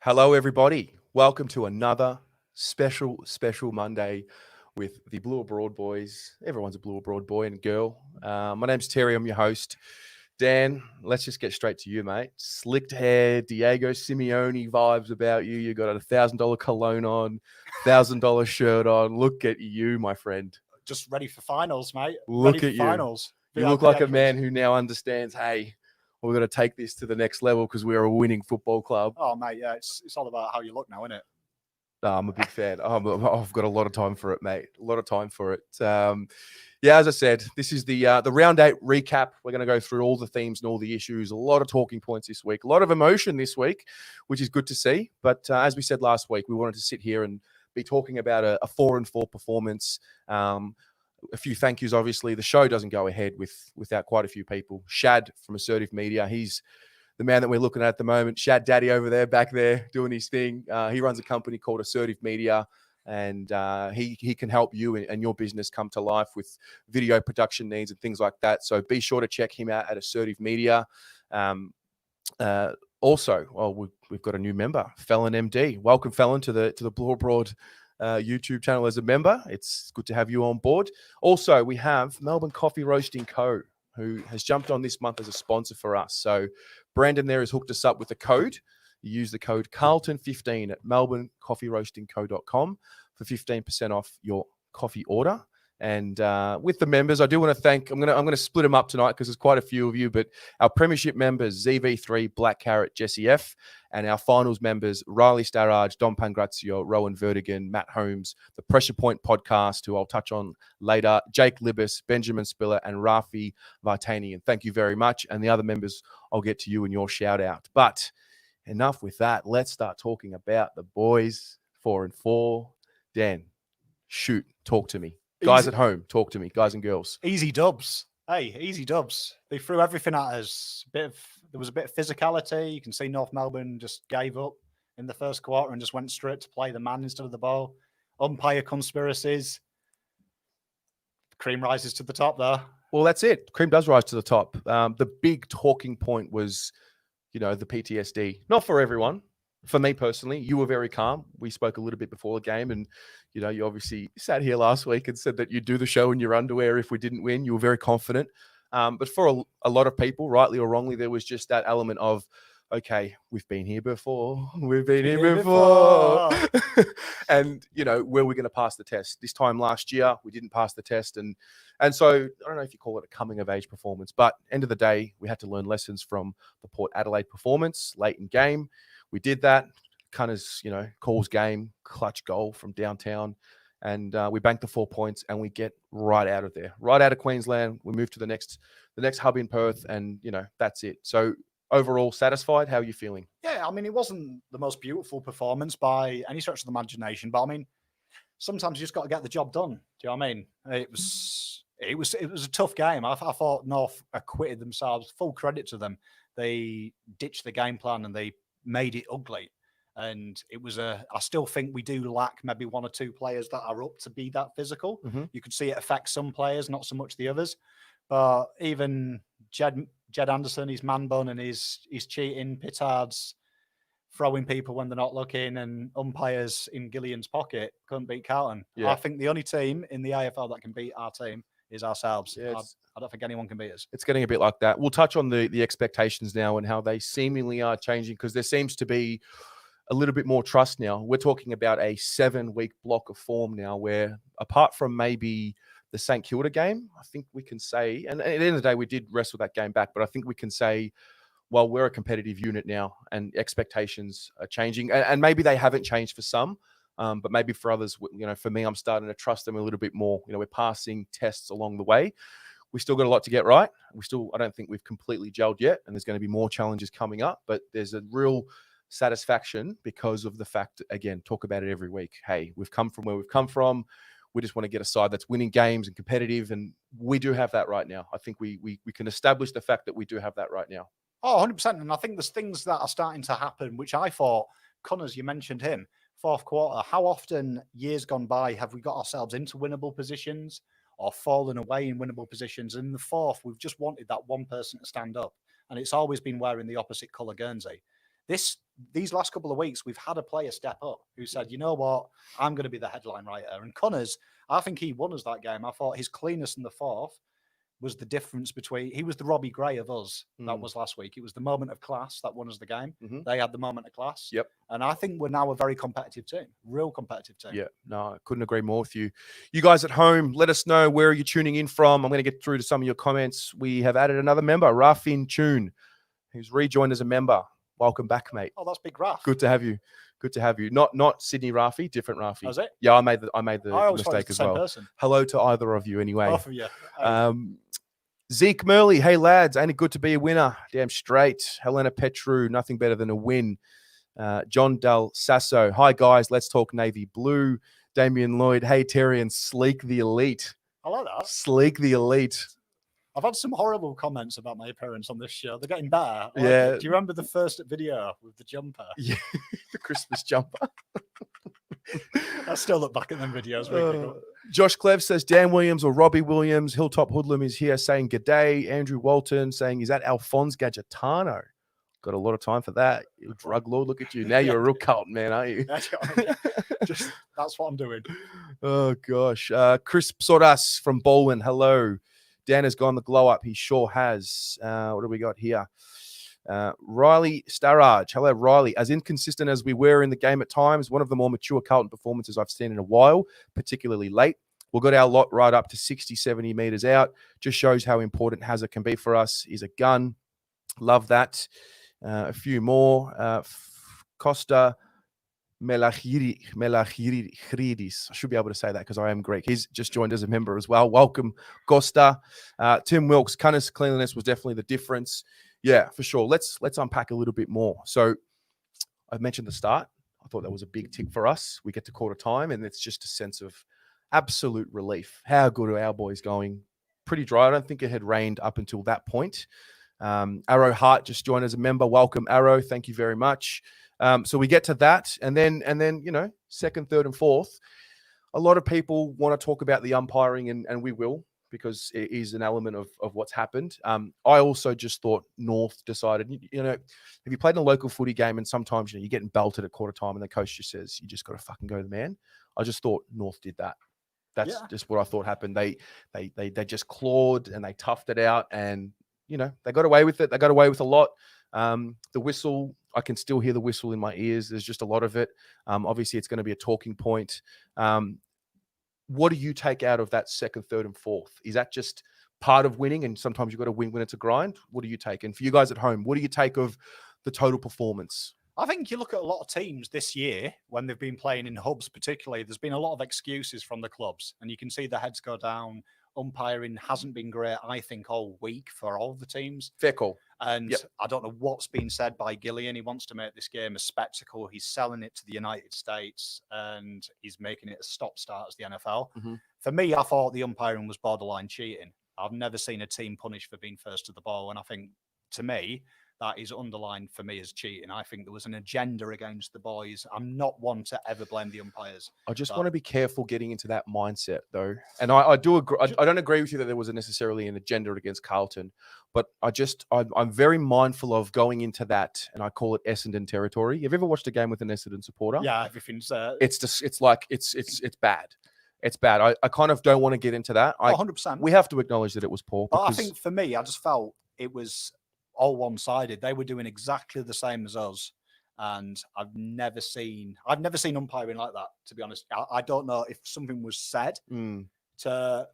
Hello, everybody. Welcome to another special Monday with the Blue Abroad boys. Everyone's a Blue Abroad boy and girl. My name's Terry. I'm your host. Dan, let's just get straight to you, mate. Slicked hair, Diego Simeone vibes about you. You got a $1,000 cologne on, $1,000 shirt on. Look at you, my friend. Just ready for finals, mate. Look ready at for you. finals. You look like a man who now understands, hey, we're going to take this to the next level because we're a winning football club. Oh, mate, yeah, it's all about how you look now, isn't it? No, I'm a big fan. I've got a lot of time for it, mate. A lot of time for it. Yeah, as I said, this is the round 8 recap. We're going to go through all the themes and all the issues. A lot of talking points this week. A lot of emotion this week, which is good to see. But as we said last week, we wanted to sit here and be talking about a 4-4 performance. A few thank yous, obviously. The show doesn't go ahead without quite a few people. Shad from Assertive Media, he's the man that we're looking at the moment. Shad Daddy over there, back there, doing his thing. He runs a company called Assertive Media, and he can help you and your business come to life with video production needs and things like that. So be sure to check him out at Assertive Media. Also, we've got a new member, Felon MD. Welcome, Felon, to the Blue Abroad YouTube channel as a member. It's good to have you on board. Also, we have Melbourne Coffee Roasting Co., who has jumped on this month as a sponsor for us. So Brandon there has hooked us up with a code. You use the code Carlton15 at melbournecoffeeroastingco.com for 15% off your coffee order. And with the members, I do want to thank, I'm going to split them up tonight because there's quite a few of you, but our premiership members, ZV3, Black Carrot, Jesse F, and our finals members, Riley Starrage, Dom Pangrazio, Rowan Vertigan, Matt Holmes, the Pressure Point podcast, who I'll touch on later, Jake Libis, Benjamin Spiller, and Rafi Vartanian. Thank you very much. And the other members, I'll get to you in your shout out. But enough with that. Let's start talking about the boys, 4-4. Dan, shoot, talk to me. Guys at home, talk to me. Guys and girls. Easy dubs. Hey, easy dubs. They threw everything at us. There was a bit of physicality. You can see North Melbourne just gave up in the first quarter and just went straight to play the man instead of the ball. Umpire conspiracies. Cream rises to the top there. Well, that's it. Cream does rise to the top. The big talking point was, the PTSD. Not for everyone. For me personally, you were very calm. We spoke a little bit before the game, and you obviously sat here last week and said that you'd do the show in your underwear if we didn't win. You were very confident. But for a lot of people, rightly or wrongly, there was just that element of, okay, we've been here before. We've been here before. And, where we're going to pass the test. This time last year, we didn't pass the test. And so I don't know if you call it a coming of age performance, but end of the day, we had to learn lessons from the Port Adelaide performance late in game. We did that. Cunners, calls game, clutch goal from downtown. And we banked the 4 points and we get right out of there, right out of Queensland. We move to the next hub in Perth, and, that's it. So overall, satisfied? How are you feeling? Yeah, I mean, it wasn't the most beautiful performance by any stretch of the imagination, but I mean, sometimes you just got to get the job done. Do you know what I mean? It was a tough game. I thought North acquitted themselves. Full credit to them. They ditched the game plan and they made it ugly. And it was I still think we do lack maybe one or two players that are up to be that physical. Mm-hmm. You could see it affect some players, not so much the others. But even Jed Anderson, his man bun and his cheating, petards, throwing people when they're not looking, and umpires in Gillian's pocket couldn't beat Carlton. Yeah. I think the only team in the AFL that can beat our team is ourselves. Yeah, I don't think anyone can beat us. It's getting a bit like that. We'll touch on the expectations now and how they seemingly are changing, because there seems to be a little bit more trust now. We're talking about a 7-week block of form now where, apart from maybe the St Kilda game, I think we can say, and at the end of the day, we did wrestle that game back, but I think we can say, well, we're a competitive unit now and expectations are changing. And maybe they haven't changed for some, but maybe for others, for me, I'm starting to trust them a little bit more. We're passing tests along the way. We still got a lot to get right. I don't think we've completely gelled yet, and there's going to be more challenges coming up, but there's a real satisfaction because of the fact, again, talk about it every week. Hey, we've come from where we've come from. We just want to get a side that's winning games and competitive, and we do have that right now. I think we can establish the fact that we do have that right now. Oh, 100%. And I think there's things that are starting to happen, which I thought, Connors, you mentioned him, fourth quarter. How often, years gone by, have we got ourselves into winnable positions or fallen away in winnable positions? In the fourth, we've just wanted that one person to stand up. And it's always been wearing the opposite colour Guernsey. This these last couple of weeks, we've had a player step up who said, you know what, I'm going to be the headline writer. And Connors, I think he won us that game. I thought his cleanness in the fourth was the difference between, he was the Robbie Gray of us. That was last week. It was the moment of class that won us the game. They had the moment of class. Yep. And I think we're now a very competitive team, real competitive team. Yeah, no, I couldn't agree more with you. You guys at home, let us know where you're tuning in from. I'm going to get through to some of your comments. We have added another member, Rafin Tune, who's rejoined as a member. Welcome back, mate. Oh, that's Big Raf. Good to have you. Good to have you. Not Sydney Rafi, different Rafi. Was it? Yeah, I made the always thought it was mistake the as same well. person. Hello to either of you anyway. Both of you. Zeke Murley, hey lads, ain't it good to be a winner? Damn straight. Helena Petru, nothing better than a win. John Del Sasso, hi guys, let's talk navy blue. Damien Lloyd, hey Terry and Sleek the Elite. I like that. Sleek the Elite. I've had some horrible comments about my appearance on this show. They're getting better. Like, Yeah. do you remember the first video with the jumper? Yeah, the Christmas jumper. I still look back at them videos. Josh Clev says Dan Williams or Robbie Williams. Hilltop Hoodlum is here saying g'day. Andrew Walton saying, is that Alphonse Gadgetano? Got a lot of time for that. You drug lord, look at you. Now you're a real Carlton man, aren't you? That's what I'm doing. Oh, gosh. Chris Sodas from Bolin, hello. Dan has gone the glow up. He sure has. What do we got here? Riley Starrage. Hello, Riley. As inconsistent as we were in the game at times, one of the more mature Carlton performances I've seen in a while, particularly late. We got our lot right up to 60, 70 meters out. Just shows how important Hazard can be for us. He's a gun. Love that. A few more. Costa Melachridis. I should be able to say that because I am Greek. He's just joined as a member as well. Welcome, Costa. Tim Wilkes. Cunner's cleanliness was definitely the difference. Yeah, for sure. Let's unpack a little bit more. So I mentioned the start. I thought that was a big tick for us. We get to quarter time, and it's just a sense of absolute relief. How good are our boys going? Pretty dry. I don't think it had rained up until that point. Arrow Hart just joined as a member. Welcome, Arrow. Thank you very much. So we get to that, and then you know, second, third, and fourth. A lot of people want to talk about the umpiring, and we will, because it is an element of what's happened. I also just thought North decided, you know, if you played in a local footy game and sometimes, you know, you're getting belted at quarter time and the coach just says, you just got to fucking go to the man. I just thought North did that. That's just what I thought happened. They just clawed and they toughed it out, and, you know, they got away with it. They got away with a lot. The whistle, I can still hear the whistle in my ears. There's just a lot of it. Obviously, it's going to be a talking point. What do you take out of that second, third, and fourth? Is that just part of winning, and sometimes you've got to win when it's a grind? What do you take? And for you guys at home, what do you take of the total performance? I think you look at a lot of teams this year when they've been playing in hubs, particularly, there's been a lot of excuses from the clubs, and you can see the heads go down. Umpiring hasn't been great, I think, all week for all the teams. Fair call. And I don't know what's been said by Gillian. He wants to make this game a spectacle. He's selling it to the United States, and he's making it a stop-start as the NFL. For me, I thought the umpiring was borderline cheating. I've never seen a team punished for being first to the ball, and I think, to me, that is underlined for me as cheating. I think there was an agenda against the boys. I'm not one to ever blame the umpires. I just want to be careful getting into that mindset, though. And I do agree. I don't agree with you that there was necessarily an agenda against Carlton, but I'm very mindful of going into that, and I call it Essendon territory. Have you ever watched a game with an Essendon supporter? Yeah, everything's it's bad. It's bad. I kind of don't want to get into that. 100%. We have to acknowledge that it was poor. But I think for me, I just felt it was all one-sided. They were doing exactly the same as us, and I've never seen umpiring like that, to be honest. I don't know if something was said to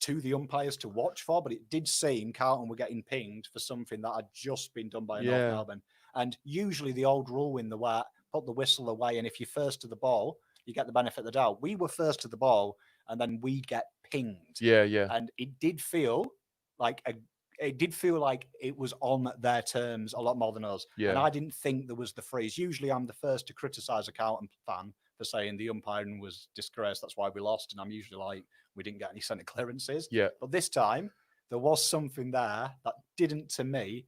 the umpires to watch for, but it did seem Carlton were getting pinged for something that had just been done by North Melbourne. And usually the old rule in the way, put the whistle away, and if you're first to the ball, you get the benefit of the doubt. We were first to the ball, and then we get pinged. Yeah. And it did feel like it was on their terms a lot more than us. Yeah. And I didn't think there was the freeze. Usually I'm the first to criticize a Carlton fan for saying the umpiring was disgraced. That's why we lost. And I'm usually like, we didn't get any centre clearances. Yeah. But this time there was something there that didn't, to me,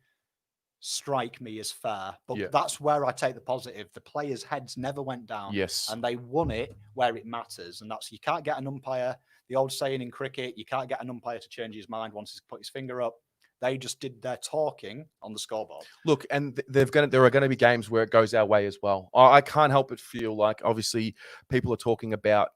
strike me as fair. But that's where I take the positive. The players' heads never went down. Yes. And they won it where it matters. And that's, you can't get an umpire, the old saying in cricket, you can't get an umpire to change his mind once he's put his finger up. They just did their talking on the scoreboard. Look, and there are going to be games where it goes our way as well. I can't help but feel like, obviously, people are talking about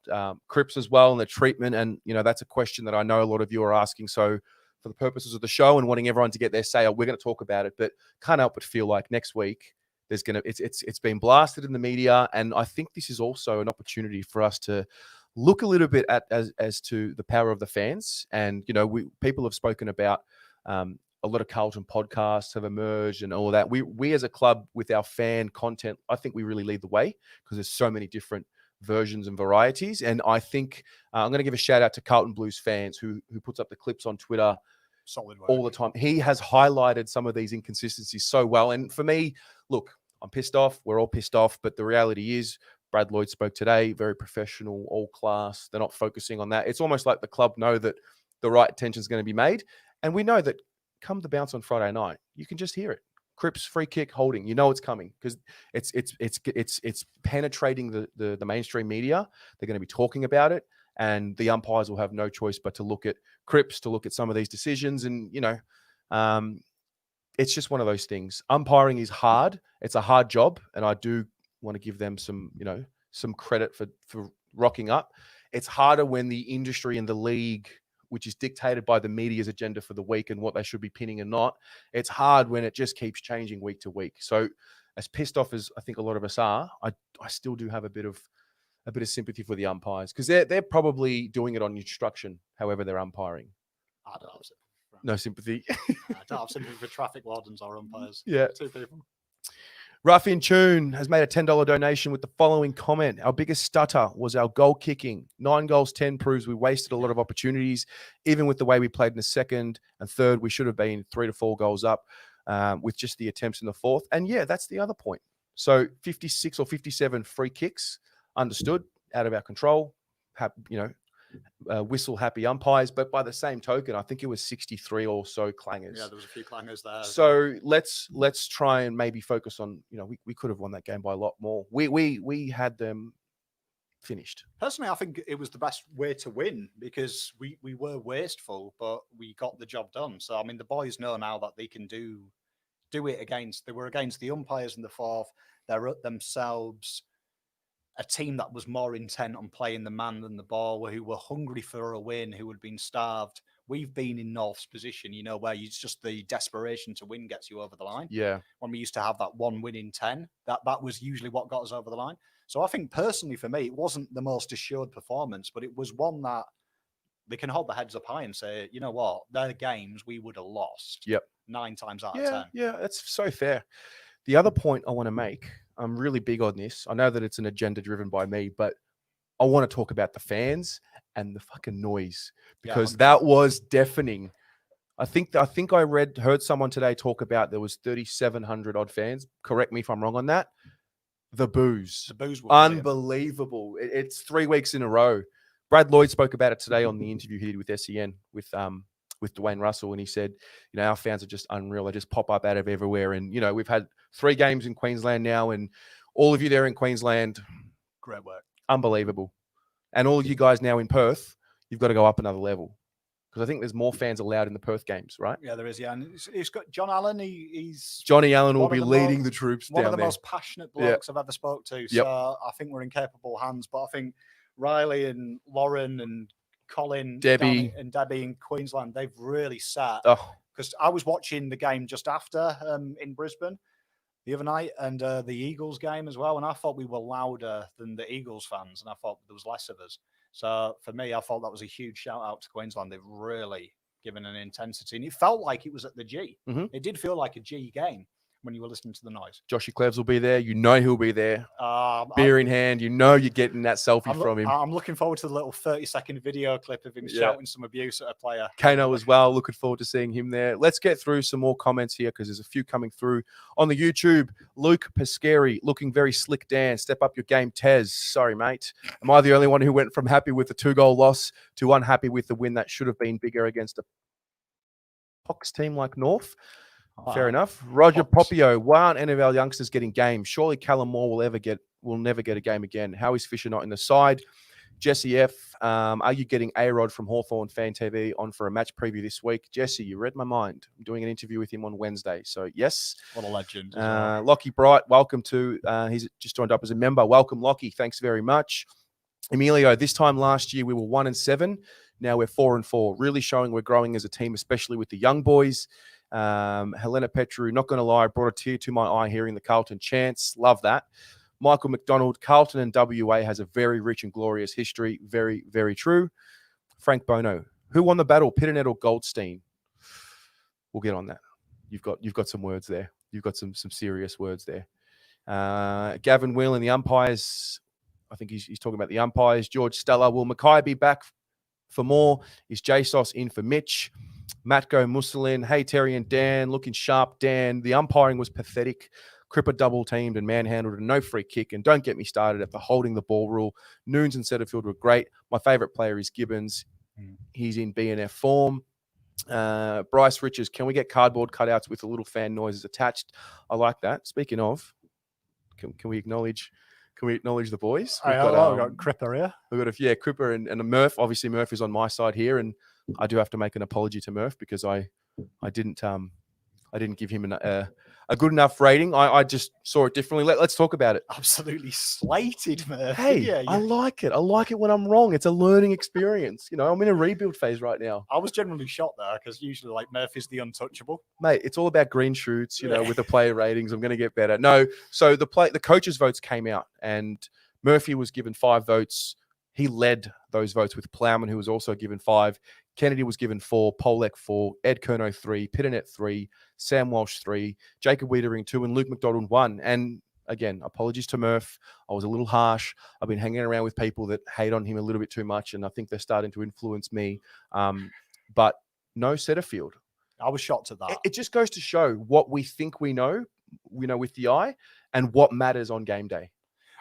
Cripps as well and the treatment, and that's a question that I know a lot of you are asking. So, for the purposes of the show and wanting everyone to get their say, we're going to talk about it. But can't help but feel like next week it's been blasted in the media, and I think this is also an opportunity for us to look a little bit at as to the power of the fans. And people have spoken about. A lot of Carlton podcasts have emerged and all of that. We as a club with our fan content, I think we really lead the way because there's so many different versions and varieties. And I think I'm going to give a shout out to Carlton Blues fans who puts up the clips on Twitter Solid work. all the time. He has highlighted some of these inconsistencies so well. And for me, look, I'm pissed off. We're all pissed off. But the reality is, Brad Lloyd spoke today, very professional, all class. They're not focusing on that. It's almost like the club know that the right attention is going to be made. And we know that come the bounce on Friday night, you can just hear it. Cripps free kick holding, it's coming because it's penetrating the mainstream media. They're going to be talking about it, and the umpires will have no choice but to look at Cripps, to look at some of these decisions, and it's just one of those things. Umpiring is hard. It's a hard job, and I do want to give them some credit for rocking up. It's harder when the industry and the league, which is dictated by the media's agenda for the week and what they should be pinning and not. It's hard when it just keeps changing week to week. So as pissed off as I think a lot of us are, I still do have a bit of sympathy for the umpires because they're probably doing it on instruction, however they're umpiring. I don't have sympathy. No sympathy. I don't have sympathy for traffic wardens or umpires. Yeah. Two people. Rough in Tune has made a $10 donation with the following comment. Our biggest stutter was our goal kicking. 9 goals, 10 proves we wasted a lot of opportunities. Even with the way we played in the second and third, we should have been 3 to 4 goals up with just the attempts in the fourth. And yeah, that's the other point. So 56 or 57 free kicks, understood, out of our control, whistle happy umpires. But by the same token, I think it was 63 or so clangers. Yeah, there was a few clangers there. So let's try and maybe focus on, we could have won that game by a lot more. We had them finished. Personally, I think it was the best way to win because we were wasteful, but we got the job done. So, I mean, the boys know now that they can do it against, they were against the umpires in the fourth. They're at themselves. A team that was more intent on playing the man than the ball, who were hungry for a win, who had been starved. We've been in North's position, where it's just the desperation to win gets you over the line. Yeah. When we used to have that 1 win in 10, that was usually what got us over the line. So I think personally for me, it wasn't the most assured performance, but it was one that they can hold their heads up high and say, you know what, they're games we would have lost 9 times out of 10. Yeah, that's so fair. The other point I want to make, I'm really big on this. I know that it's an agenda driven by me, but I want to talk about the fans and the fucking noise because that was deafening. I think I heard someone today talk about there was 3,700 odd fans. Correct me if I'm wrong on that. The boos were unbelievable. It's 3 weeks in a row. Brad Lloyd spoke about it today on the interview he did with SEN with Dwayne Russell, and he said, our fans are just unreal. They just pop up out of everywhere, and we've had 3 games in Queensland now, and all of you there in Queensland, great work, unbelievable. And all of you guys now in Perth, you've got to go up another level because I think there's more fans allowed in the Perth games, right? Yeah, there is. Yeah, and it's got John Allen. Johnny Allen will be leading the troops down there. One of the most passionate blokes I've ever spoke to. So I think we're in capable hands. But I think Riley and Lauren and Colin, Debbie in Queensland, they've really sat. Because I was watching the game just after in Brisbane the other night and the Eagles game as well. And I thought we were louder than the Eagles fans. And I thought there was less of us. So for me, I thought that was a huge shout out to Queensland. They've really given an intensity. And it felt like it was at the G. Mm-hmm. It did feel like a G game when you were listening to the noise. Joshy Cleves will be there. He'll be there. Beer in hand. You're getting that selfie from him. I'm looking forward to the little 30-second video clip of him shouting some abuse at a player. Kano as well. Looking forward to seeing him there. Let's get through some more comments here because there's a few coming through on the YouTube. Luke Pescari, looking very slick, Dan. Step up your game, Tez. Sorry, mate. Am I the only one who went from happy with the 2-goal loss to unhappy with the win that should have been bigger against a Pox team like North? Fair enough. Roger Popio, why aren't any of our youngsters getting games? Surely Callum Moore will never get a game again. How is Fisher not in the side? Jesse F, are you getting A-Rod from Hawthorn Fan TV on for a match preview this week? Jesse, you read my mind. I'm doing an interview with him on Wednesday. So, yes. What a legend. As well. Lockie Bright, welcome to, he's just joined up as a member. Welcome, Lockie. Thanks very much. Emilio, this time last year, we were 1-7. Now we're 4-4, really showing we're growing as a team, especially with the young boys. Helena Petru, not going to lie, brought a tear to my eye hearing the Carlton chants. Love that. Michael McDonald, Carlton and WA has a very rich and glorious history. Very, very true. Frank Bono, who won the battle, Pitternet or Goldstein? We'll get on that. You've got some words there. You've got some serious words there. Gavin Wheel and the umpires. I think he's talking about the umpires. George Stella, will Mackay be back for more? Is JSOS in for Mitch? Matko Mussolin, hey Terry and Dan, looking sharp. Dan, the umpiring was pathetic. Cripper double teamed and manhandled and no free kick. And don't get me started at the holding the ball rule. Nunes and Setterfield were great. My favourite player is Gibbons. He's in BNF form. Bryce Richards, can we get cardboard cutouts with a little fan noises attached? I like that. Speaking of, can we acknowledge? Can we acknowledge the boys? We've got Cripper here. We've got Cripper and a Murph. Obviously, Murph is on my side here, and I do have to make an apology to Murph because I didn't give him a good enough rating. I just saw it differently. Let's talk about it. Absolutely slated, Murph. Hey, yeah. I like it. I like it when I'm wrong. It's a learning experience. You know, I'm in a rebuild phase right now. I was generally shocked there because usually, like, Murph is the untouchable. Mate, it's all about green shoots, you know, with the player ratings. I'm going to get better. No, so the coaches' votes came out and Murphy was given 5 votes. He led those votes with Plowman, who was also given 5. Kennedy was given 4, Polek 4, Ed Kerno 3, Pitternet 3, Sam Walsh 3, Jacob Wiedering 2, and Luke McDonald 1. And again, apologies to Murph. I was a little harsh. I've been hanging around with people that hate on him a little bit too much, and I think they're starting to influence me. But no Setterfield. I was shocked at that. It just goes to show what we think we know with the eye, and what matters on game day.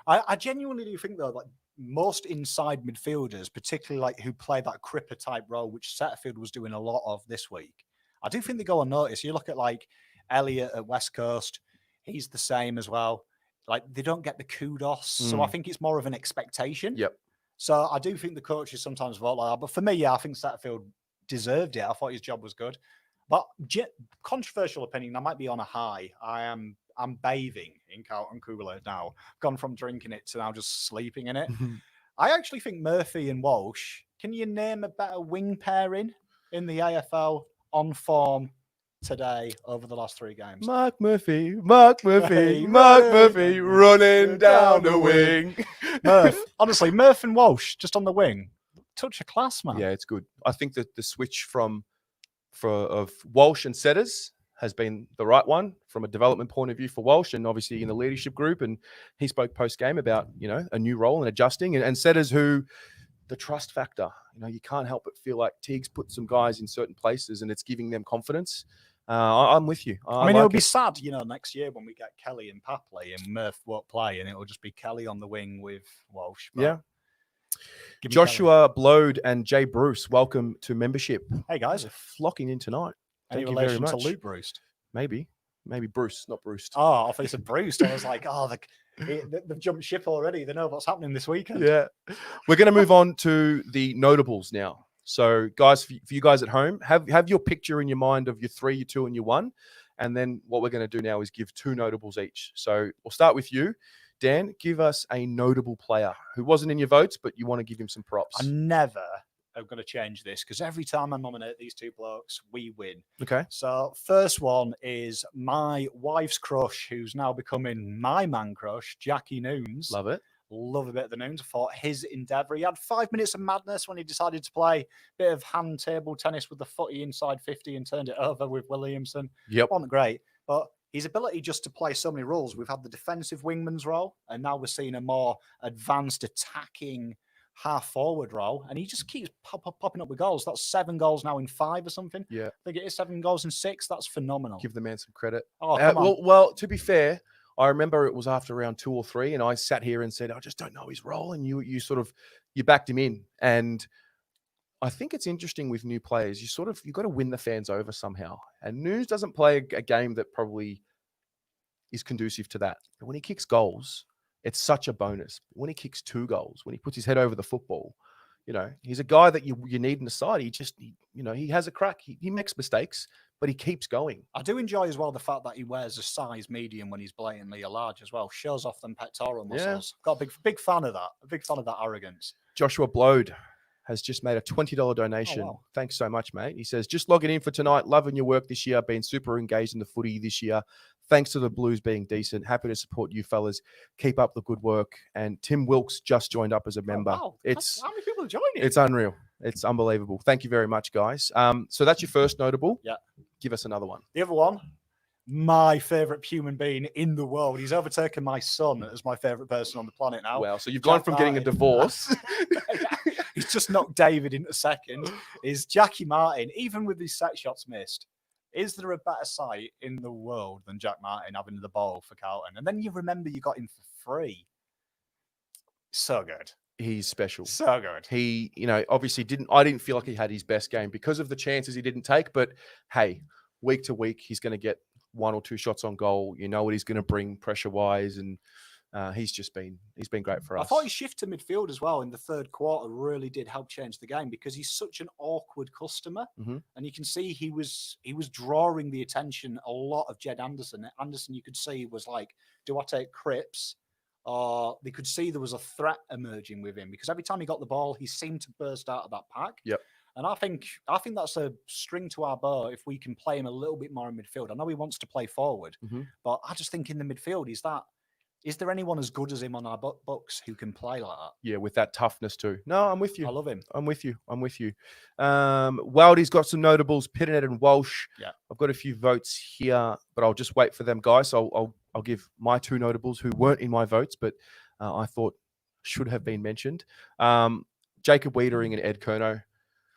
I genuinely do think, though, like, most inside midfielders, particularly like who play that Cripper type role, which Setterfield was doing a lot of this week, I do think they go unnoticed. You look at like Elliott at West Coast, he's the same as well. Like, they don't get the kudos. So I think it's more of an expectation. Yep. So I do think the coaches sometimes vote like that. But for me, yeah, I think Setterfield deserved it. I thought his job was good. But controversial opinion, I might be on a high. I'm bathing in Carlton Cooler now. Gone from drinking it to now just sleeping in it. I actually think Murphy and Walsh, can you name a better wing pairing in the AFL on form today over the last 3 games? Mark Murphy, running down the wing. Honestly, Murph and Walsh just on the wing. Touch of class, man. Yeah, it's good. I think that the switch of Walsh and Setters has been the right one from a development point of view for Walsh, and obviously in the leadership group. And he spoke post-game about, a new role and adjusting. And Setters, who the trust factor, you can't help but feel like Teague's put some guys in certain places and it's giving them confidence. I'm with you. I mean, it'll be sad, next year when we get Kelly and Papley and Murph won't play and it'll just be Kelly on the wing with Walsh. Yeah. Joshua Blode and Jay Bruce, welcome to membership. Hey, guys. They're flocking in tonight. Any Thank you very relation to much. Luke Bruce? Maybe Bruce, not Bruce. Oh, I thought you said Bruce. I was like, they've jumped ship already. They know what's happening this weekend. Yeah. We're going to move on to the notables now. So, guys, for you guys at home, have your picture in your mind of your 3, your 2, and your 1. And then what we're going to do now is give 2 notables each. So we'll start with you. Dan, give us a notable player who wasn't in your votes, but you want to give him some props. I never am going to change this because every time I nominate these 2 blokes, we win. Okay. So first one is my wife's crush, who's now becoming my man crush, Jackie Nunes. Love it. Love a bit of the Nunes. I thought his endeavour. He had 5 minutes of madness when he decided to play a bit of hand table tennis with the footy inside 50 and turned it over with Williamson. Yep. Wasn't great, but his ability just to play so many roles. We've had the defensive wingman's role, and now we're seeing a more advanced attacking half-forward role, and he just keeps popping up with goals. That's 7 goals now in 5 or something. Yeah. I think it is 7 goals in 6. That's phenomenal. Give the man some credit. Oh, come on. Well, to be fair, I remember it was after round 2 or 3, and I sat here and said, I just don't know his role, and you backed him in. And I think it's interesting with new players. You've got to win the fans over somehow. And Nunes doesn't play a game that probably is conducive to that. But when he kicks goals, it's such a bonus. When he kicks 2 goals, when he puts his head over the football, he's a guy that you need in the side. He has a crack. He makes mistakes, but he keeps going. I do enjoy as well the fact that he wears a size medium when he's blatantly a large as well. Shows off them pectoral muscles. Got a big fan of that. A big fan of that arrogance. Joshua Blode has just made a $20 donation. Oh, wow. Thanks so much, mate. He says, just logging in for tonight. Loving your work this year. Been super engaged in the footy this year. Thanks to the Blues being decent. Happy to support you fellas. Keep up the good work. And Tim Wilkes just joined up as a member. Wow. How many people are joining? It's unreal. It's unbelievable. Thank you very much, guys. So that's your first notable. Yeah. Give us another one. The other one, my favorite human being in the world. He's overtaken my son as my favorite person on the planet now. Well, so you've gone from getting a divorce. He's just knocked David into second. Is Jackie Martin, even with his set shots missed, is there a better sight in the world than Jack Martin having the ball for Carlton? And then you remember you got him for free. So good. He's special. So good. He, obviously I didn't feel like he had his best game because of the chances he didn't take. But hey, week to week, he's going to get 1 or 2 shots on goal. You know what he's going to bring pressure wise. And he's been great for us. I thought his shift to midfield as well in the third quarter really did help change the game because he's such an awkward customer, and you can see he was drawing the attention a lot of Jed Anderson. Anderson, you could see was like, do I take Cripps? Or they could see there was a threat emerging with him because every time he got the ball, he seemed to burst out of that pack. Yep. And I think that's a string to our bow if we can play him a little bit more in midfield. I know he wants to play forward, but I just think in the midfield, is there anyone as good as him on our books who can play like that? Yeah, with that toughness too. No, I'm with you. I love him. I'm with you. Wildy's got some notables, Pitternet and Walsh. Yeah. I've got a few votes here, but I'll just wait for them, guys. So I'll give my 2 notables who weren't in my votes, but I thought should have been mentioned. Jacob Wiedering and Ed Curnow.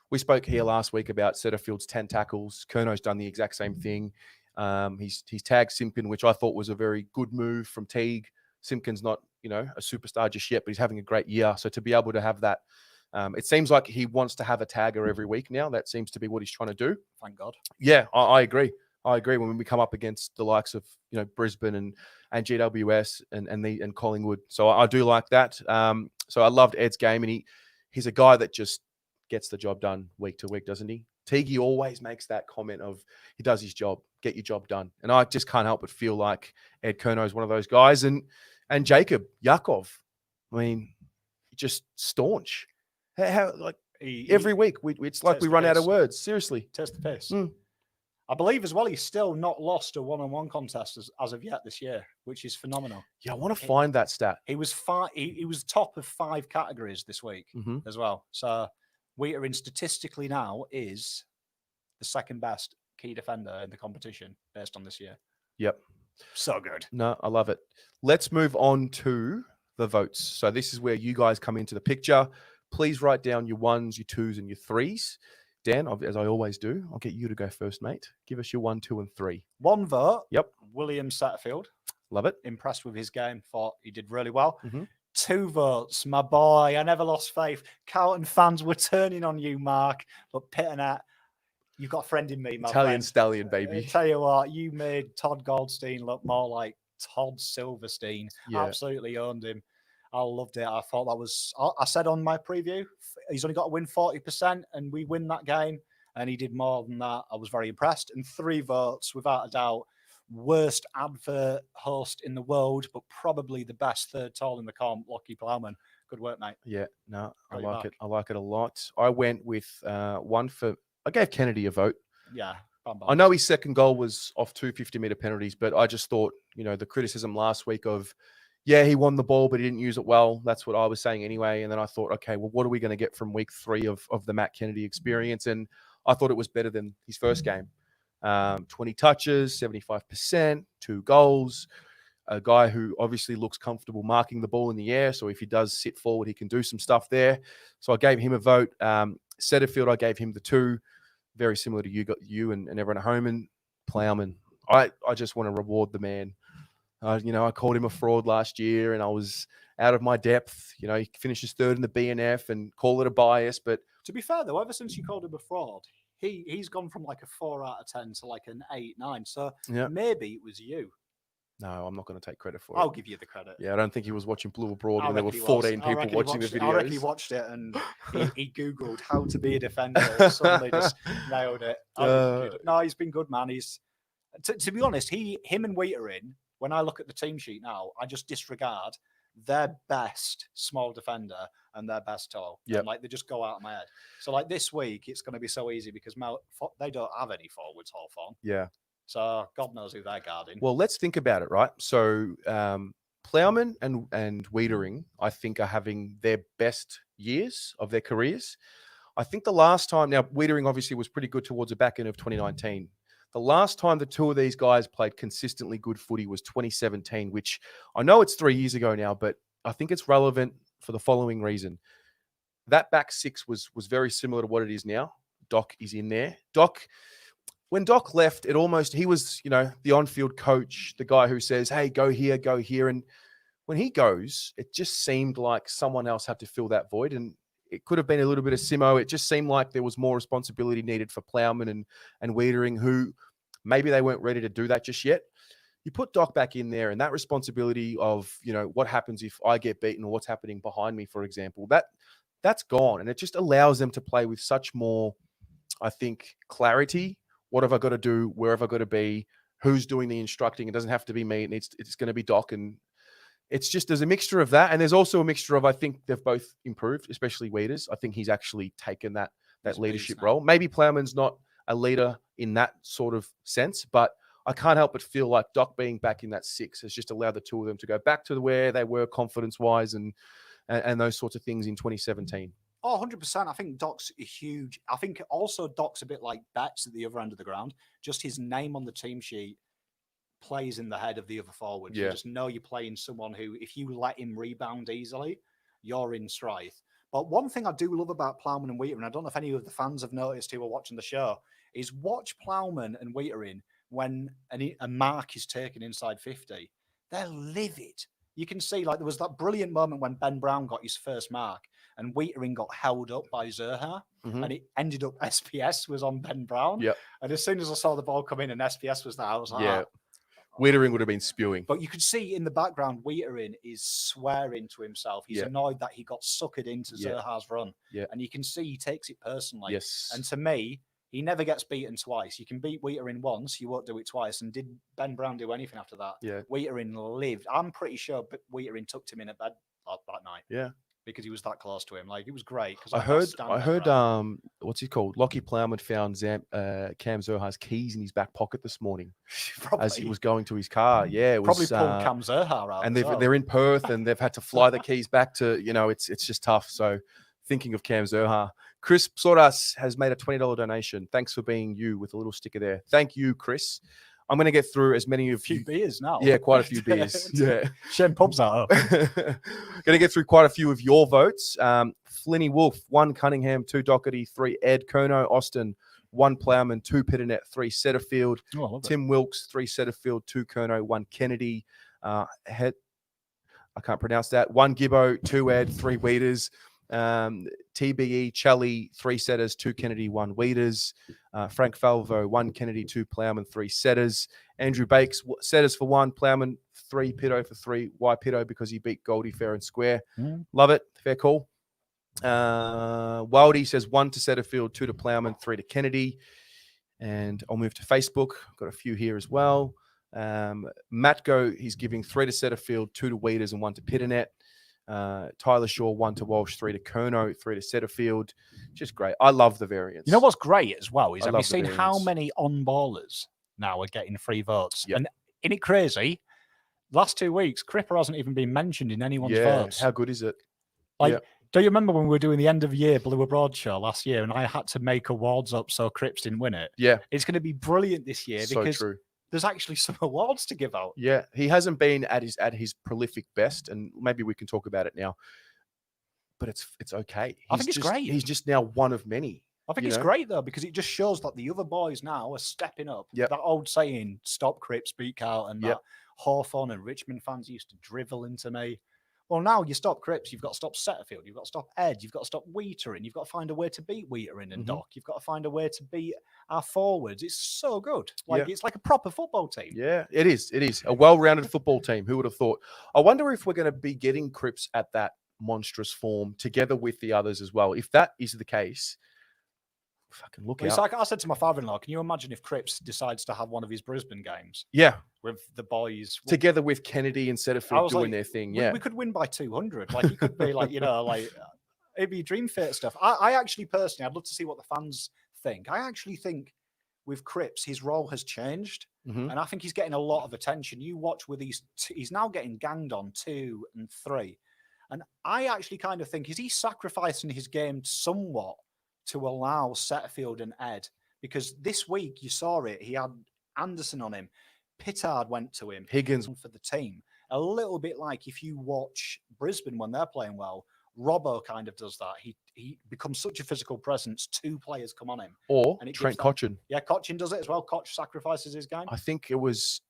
We spoke here last week about Setterfield's 10 tackles. Curnow's done the exact same thing. He's tagged Simpkin, which I thought was a very good move from Teague. Simpkin's not, a superstar just yet, but he's having a great year. So to be able to have that, it seems like he wants to have a tagger every week now. That seems to be what he's trying to do. Thank God. Yeah, I agree. I agree. When we come up against the likes of, Brisbane and GWS and Collingwood. So I do like that. So I loved Ed's game, and he's a guy that just gets the job done week to week, doesn't he? Teague always makes that comment of he does his job, get your job done. And I just can't help but feel like Ed Curnow is one of those guys. And Jacob Yakov, I mean, just staunch. Every week, it's like we run out of words. Seriously. Test the pace. I believe as well, he's still not lost a one-on-one contest as of yet this year, which is phenomenal. Yeah, I want to find that stat. He was he was top of 5 categories this week as well. So Wiedering statistically now is the second best key defender in the competition based on this year. Yep. So good. No, I love it. Let's move on to the votes. So this is where you guys come into the picture. Please write down your 1s, your 2s, and your 3s. Dan, as I always do, I'll get you to go first, mate. Give us your 1, 2, and 3. 1 vote. Yep. William Setterfield. Love it. Impressed with his game. Thought he did really well. 2 votes. My boy. I never lost faith. Carlton fans were turning on you, Mark. But Pitternet, you've got a friend in me, my Italian friend. stallion, baby. Tell you what, you made Todd Goldstein look more like Todd Silverstein. Yeah. Absolutely owned him. I loved it. I thought that was, I said on my preview, he's only got to win 40% and we win that game. And he did more than that. I was very impressed. And 3 votes, without a doubt, worst advert host in the world, but probably the best third tall in the comp, Lockie Plowman. Good work, mate. Yeah, no, I Right like back. it. I like it a lot. I went with I gave Kennedy a vote. Yeah. Bam, bam. I know his second goal was off 2 50-meter penalties, but I just thought, the criticism last week of, yeah, he won the ball, but he didn't use it well. That's what I was saying anyway. And then I thought, okay, well, what are we going to get from week 3 of the Matt Kennedy experience? And I thought it was better than his first game. 20 touches, 75%, 2 goals. A guy who obviously looks comfortable marking the ball in the air. So if he does sit forward, he can do some stuff there. So I gave him a vote. Setterfield, I gave him the 2. Very similar to you and everyone at home. And Plowman, I just want to reward the man. I called him a fraud last year and I was out of my depth. He finishes 3rd in the BNF and call it a bias. But to be fair, though, ever since you called him a fraud, he's gone from like a 4 out of 10 to like an 8, 9. So yeah. Maybe it was you. No, I'm not going to take credit for I'll it. give you the credit. Yeah, I don't think he was watching Blue Abroad I when there were reckon he 14 was. I people reckon he watching the watched it. videos. I reckon he watched it and he Googled how to be a defender and suddenly just nailed it. I reckon he did. No, he's been good, man. He's to be honest, him and Wheaterin, when I look at the team sheet now, I just disregard their best small defender and their best tall. Yep. And like they just go out of my head. So like this week, it's going to be so easy because they don't have any forwards, Hawthorn. Yeah. So God knows who they're guarding. Well, let's think about it, right? So Plowman and Wiedering, I think, are having their best years of their careers. I think the last time, now Wiedering obviously was pretty good towards the back end of 2019. The last time the two of these guys played consistently good footy was 2017, which I know it's 3 years ago now, but I think it's relevant for the following reason. That back six was very similar to what it is now. Doc is in there. When Doc left, he was, the on-field coach, the guy who says, hey, go here, go here. And when he goes, it just seemed like someone else had to fill that void. And it could have been a little bit of Simo. It just seemed like there was more responsibility needed for Plowman and Wiedering, who maybe they weren't ready to do that just yet. You put Doc back in there, and that responsibility of, what happens if I get beaten or what's happening behind me, for example, that's gone. And it just allows them to play with such more, I think, clarity. What have I got to do? Where have I got to be? Who's doing the instructing? It doesn't have to be me. It's going to be Doc. And it's just, there's a mixture of that. And there's also a mixture of, I think they've both improved, especially Wieders. I think he's actually taken that leadership role. Maybe Plowman's not a leader in that sort of sense, but I can't help but feel like Doc being back in that six has just allowed the two of them to go back to where they were confidence-wise and those sorts of things in 2017. Oh, 100%. I think Doc's huge. I think also Doc's a bit like Betts at the other end of the ground. Just his name on the team sheet plays in the head of the other forward. Yeah. You just know you're playing someone who, if you let him rebound easily, you're in strife. But one thing I do love about Plowman and Wheaterin, I don't know if any of the fans have noticed who are watching the show, is watch Plowman and Wheaterin when a mark is taken inside 50. They're livid. You can see, like, there was that brilliant moment when Ben Brown got his first mark and Wheaterin got held up by Zerha, and it ended up SPS was on Ben Brown. Yep. And as soon as I saw the ball come in and SPS was there, I was like, yeah. Wiedering would have been spewing. But you could see in the background, Wheaterin is swearing to himself. He's annoyed that he got suckered into Zerha's run. Yeah. And you can see he takes it personally. Yes. And to me, he never gets beaten twice. You can beat Wheaterin once, you won't do it twice. And did Ben Brown do anything after that? Yeah. Wheaterin lived. I'm pretty sure Wheaterin tucked him in at bed that night. Yeah. Because he was that close to him. Like, it was great. I heard what's he called? Lockie Plowman found Cam Zerha's keys in his back pocket this morning as he was going to his car. Yeah, it was probably pulled Cam Zerha out. And they're in Perth and they've had to fly the keys back to, it's just tough. So thinking of Cam Zerha, Chris Sordas has made a $20 donation. Thanks for being you with a little sticker there. Thank you, Chris. I'm going to get through as many of few beers now. Yeah, quite a few beers. Yeah. Shem pubs that up. Going to get through quite a few of your votes. Flinny Wolf, 1 Cunningham, 2 Doherty, 3 Ed Kono, Austin, 1 Plowman, 2 Pitternet, 3 Setterfield, Tim Wilkes, 3 Setterfield, 2 Kono, 1 Kennedy. I can't pronounce that. 1 Gibbo, 2 Ed, 3 Weeders. TBE, Chally, 3 setters, 2 Kennedy, 1 Weeders. Frank Falvo, 1 Kennedy, 2 Plowman, 3 setters. Andrew Bakes, setters for 1, Plowman, 3 Pitto for 3. Why Pitto? Because he beat Goldie fair and square. Love it. Fair call. Wildy says 1 to Setterfield, 2 to Plowman, 3 to Kennedy. And I'll move to Facebook. Got a few here as well. Matko, he's giving 3 to Setterfield, 2 to Weeders, and 1 to Pitternet. Tyler Shaw, 1 to Walsh, 3 to Kerno, 3 to Setterfield. Just great. I love the variants. You know what's great as well is have you seen how many on-ballers now are getting free votes? Yep. And isn't it crazy? Last 2 weeks, Cripper hasn't even been mentioned in anyone's votes. How good is it? Like, do you remember when we were doing the end of year Blue Abroad show last year and I had to make awards up so Cripps didn't win it? Yeah. It's going to be brilliant this year because there's actually some awards to give out. Yeah, he hasn't been at his prolific best, and maybe we can talk about it now. But it's okay. I think it's great. He's just now one of many. I think it's great though because it just shows that the other boys now are stepping up. Yep. That old saying, "Stop Cripps, beat Carlton." That Hawthorn and Richmond fans used to drivel into me. Well, now you stop Cripps, you've got to stop Setterfield, you've got to stop Ed, you've got to stop Wheaterin, you've got to find a way to beat Wheaterin and Doc, you've got to find a way to beat our forwards. It's so good. Like, it's like a proper football team. Yeah, it is. It is a well-rounded football team. Who would have thought? I wonder if we're going to be getting Cripps at that monstrous form together with the others as well. If that is the case, fucking look Well, it's out. like I said to my father-in-law, can you imagine if Cripps decides to have one of his Brisbane games Yeah, with the boys? together with Kennedy and I Setterfield was doing like, their thing. we, Yeah, we could win by 200. Like, he could be like, like, it'd be dream fit stuff. I actually, personally, I'd love to see what the fans think. I actually think with Cripps, his role has changed. Mhm. And I think he's getting a lot of attention. You watch with these, he's now getting ganged on 2 and 3. And I actually kind of think, is he sacrificing his game somewhat to allow Setterfield and Ed? Because this week you saw it, he had Anderson on him. Pittard went to him. Higgins. For the team. A little bit like if you watch Brisbane when they're playing well, Robbo kind of does that. He becomes such a physical presence. 2 players come on him. Or And it Trent gives that- Cotchin. Yeah, Cotchin does it as well. Koch sacrifices his game. I think it was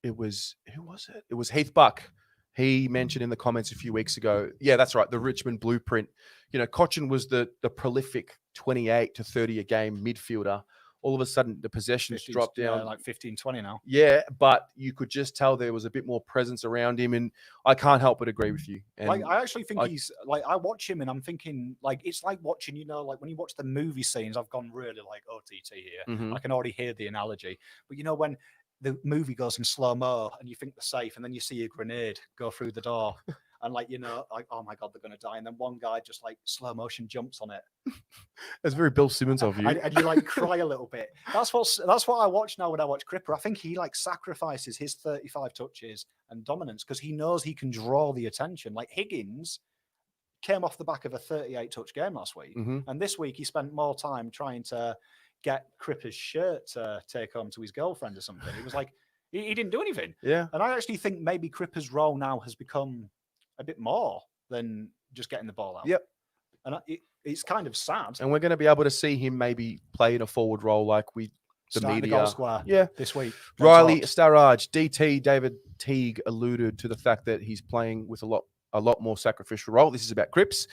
who was it? It was Heath Buck. He mentioned in the comments a few weeks ago. Yeah, that's right. The Richmond blueprint. Cotchin was the prolific 28 to 30 a game midfielder. All of a sudden, the possessions 50s, dropped down. yeah, like 15, 20 now. Yeah, but you could just tell there was a bit more presence around him, and I can't help but agree with you. And Like, I actually think he's like, I watch him and I'm thinking, like, it's like watching, like when you watch the movie scenes, I've gone really like OTT here. Mhm. I can already hear the analogy. But when the movie goes in slow-mo and you think they're safe, and then you see a grenade go through the door, and like, like, oh my God, they're going to die. And then one guy just like slow motion jumps on it. That's very Bill Simmons of you. And you like cry a little bit. That's what I watch now when I watch Cripper. I think he like sacrifices his 35 touches and dominance because he knows he can draw the attention. Like Higgins came off the back of a 38 touch game last week. Mhm. And this week he spent more time trying to get Cripper's shirt to take home to his girlfriend or something. It was like, he didn't do anything. Yeah. And I actually think maybe Cripper's role now has become a bit more than just getting the ball out. Yep. And it's kind of sad. And we're going to be able to see him maybe play in a forward role like the Starting media. the goal square Yeah. this week. Riley Talks. Starrage, DT, David Teague alluded to the fact that he's playing with a lot more sacrificial role. This is about Cripps.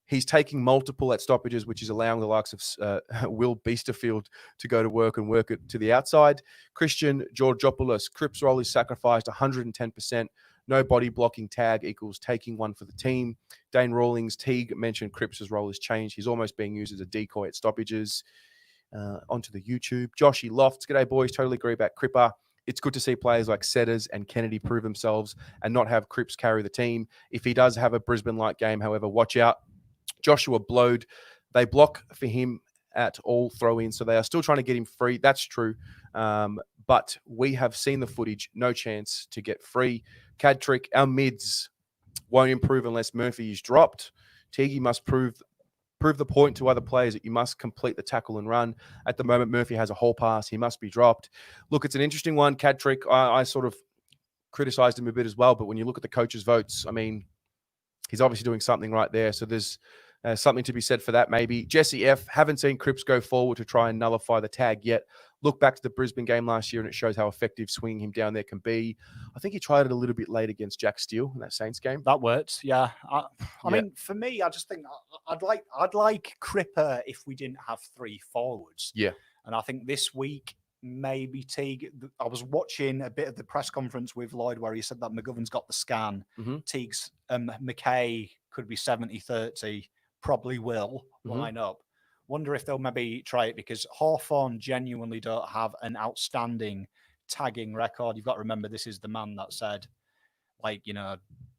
He's taking multiple at stoppages, which is allowing the likes of Will Beesterfield to go to work and work it to the outside. Christian Georgopoulos, Cripps' role is sacrificed 110%. No body blocking tag equals taking one for the team. Dane Rawlings, Teague mentioned Cripps' role has changed. He's almost being used as a decoy at stoppages. Onto the YouTube. Joshy Lofts, g'day boys, totally agree about Cripper. It's good to see players like Setters and Kennedy prove themselves and not have Cripps carry the team. If he does have a Brisbane-like game, however, watch out. Joshua Blode, they block for him at all throw-ins, so they are still trying to get him free. That's true. But we have seen the footage. No chance to get free. Cadtrick, our mids won't improve unless Murphy is dropped. Teague must prove the point to other players that you must complete the tackle and run. At the moment, Murphy has a whole pass. He must be dropped. Look, it's an interesting one. Cadtrick, I sort of criticized him a bit as well, but when you look at the coaches' votes, I mean, he's obviously doing something right there. So there's something to be said for that, maybe. Jesse F. Haven't seen Cripps go forward to try and nullify the tag yet. Look back to the Brisbane game last year, and it shows how effective swinging him down there can be. I think he tried it a little bit late against Jack Steele in that Saints game. That worked, yeah. I mean, for me, I just think I'd like Cripper if we didn't have 3 forwards. Yeah. And I think this week, maybe Teague. I was watching a bit of the press conference with Lloyd where he said that McGovern's got the scan. Mm-hmm. Teague's McKay could be 70-30, probably will line up. Wonder if they'll maybe try it because Hawthorn genuinely don't have an outstanding tagging record. You've got to remember this is the man that said, like,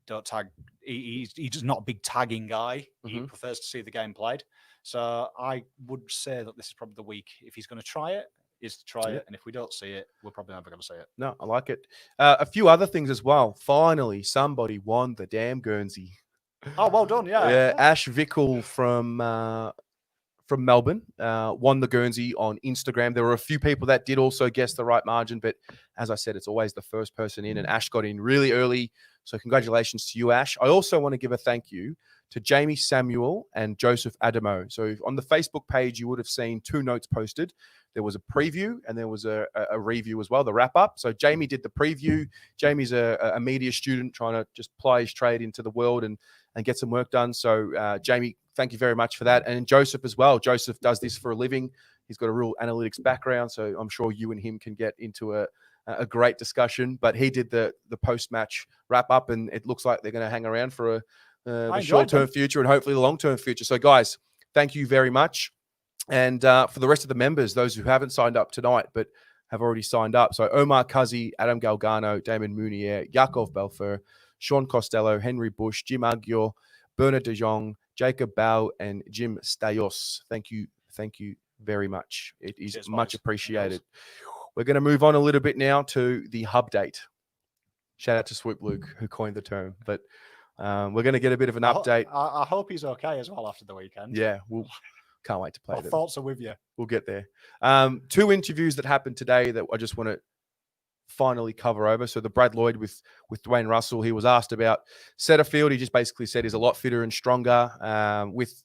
don't tag. He's just not a big tagging guy. He prefers to see the game played. So I would say that this is probably the week if he's going to try it, is to try it. And if we don't see it, we're probably never going to see it. No, I like it. A few other things as well. Finally, somebody won the damn Guernsey. Oh, well done. Yeah. Yeah. Ash Vickle from Melbourne won the Guernsey on Instagram. There were a few people that did also guess the right margin, but as I said, it's always the first person in, and Ash got in really early. So congratulations to you, Ash. I also want to give a thank you to Jamie Samuel and Joseph Adamo. So on the Facebook page, you would have seen 2 notes posted. there was a preview and there was a review as well, the wrap up. So Jamie did the preview. Jamie's a media student trying to just ply his trade into the world and get some work done. So Jamie, thank you very much for that. And Joseph as well. Joseph does this for a living. He's got a real analytics background, so I'm sure you and him can get into a great discussion. But he did the post-match wrap-up, and it looks like they're going to hang around for the short-term future and hopefully the long-term future. So, guys, thank you very much. And for the rest of the members, those who haven't signed up tonight but have already signed up, so Omar Kazi, Adam Galgano, Damon Munier, Yakov Belfer, Sean Costello, Henry Bush, Jim Aguiar, Bernard De Jong, Jacob Bau, and Jim Stayos. Thank you very much. It is much appreciated. We're going to move on a little bit now to the hub date. Shout out to Swoop Luke, who coined the term. But we're going to get a bit of an update. I hope he's okay as well after the weekend. Yeah, can't wait to play them. Thoughts are with you. We'll get there. 2 interviews that happened today that I just want to finally cover over. So the Brad Lloyd with Dwayne Russell, he was asked about Setterfield. He just basically said he's a lot fitter and stronger.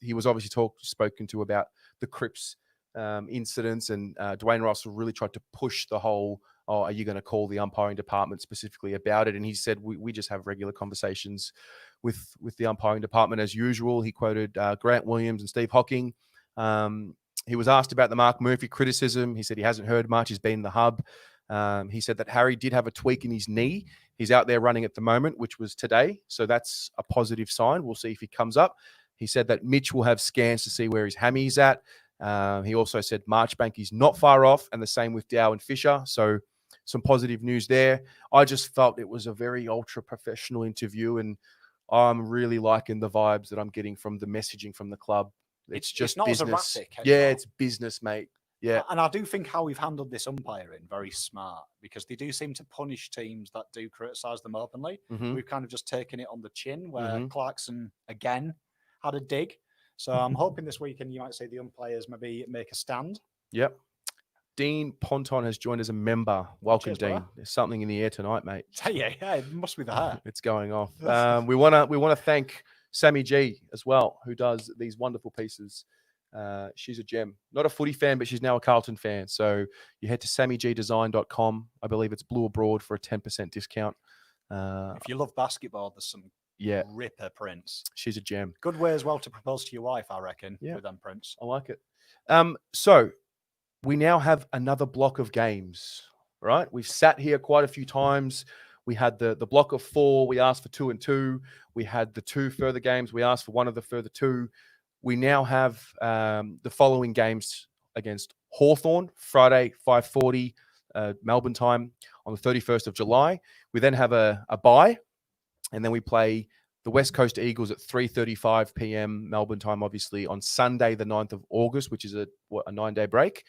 He was obviously spoken to about the Cripps incidents, and Dwayne Russell really tried to push the whole, are you going to call the umpiring department specifically about it? And he said, we just have regular conversations with the umpiring department as usual. He quoted Grant Williams and Steve Hocking. He was asked about the Mark Murphy criticism. He said he hasn't heard much. He's been in the hub. He said that Harry did have a tweak in his knee. He's out there running at the moment, which was today. So that's a positive sign. We'll see if he comes up. He said that Mitch will have scans to see where his hammy's at. He also said Marchbank is not far off, and the same with Dow and Fisher. So some positive news there. I just felt it was a very ultra professional interview, and I'm really liking the vibes that I'm getting from the messaging from the club. It's just not business. as erratic anymore. Yeah, it's business, mate. Yeah. And I do think how we've handled this umpiring very smart, because they do seem to punish teams that do criticise them openly. Mm-hmm. We've kind of just taken it on the chin, where Clarkson again had a dig. So I'm hoping this weekend you might see the umpires maybe make a stand. Yep. Dean Ponton has joined as a member. Welcome, Cheers, Dean. brother. There's something in the air tonight, mate. Yeah, it must be the hair. It's going off. We want to thank Sammy G as well, who does these wonderful pieces. She's a gem. Not a footy fan, but she's now a Carlton fan. So you head to sammygdesign.com. I believe it's blue abroad for a 10% discount. If you love basketball, there's some ripper prints. She's a gem. Good way as well to propose to your wife, I reckon, with them prints. I like it. So we now have another block of games, right? We've sat here quite a few times. We had the block of 4. We asked for 2 and 2. We had the 2 further games. We asked for one of the further 2. We now have the following games against Hawthorn, Friday, 5:40 Melbourne time on the 31st of July. We then have a bye, and then we play the West Coast Eagles at 3:35 p.m. Melbourne time, obviously, on Sunday, the 9th of August, which is a 9-day break.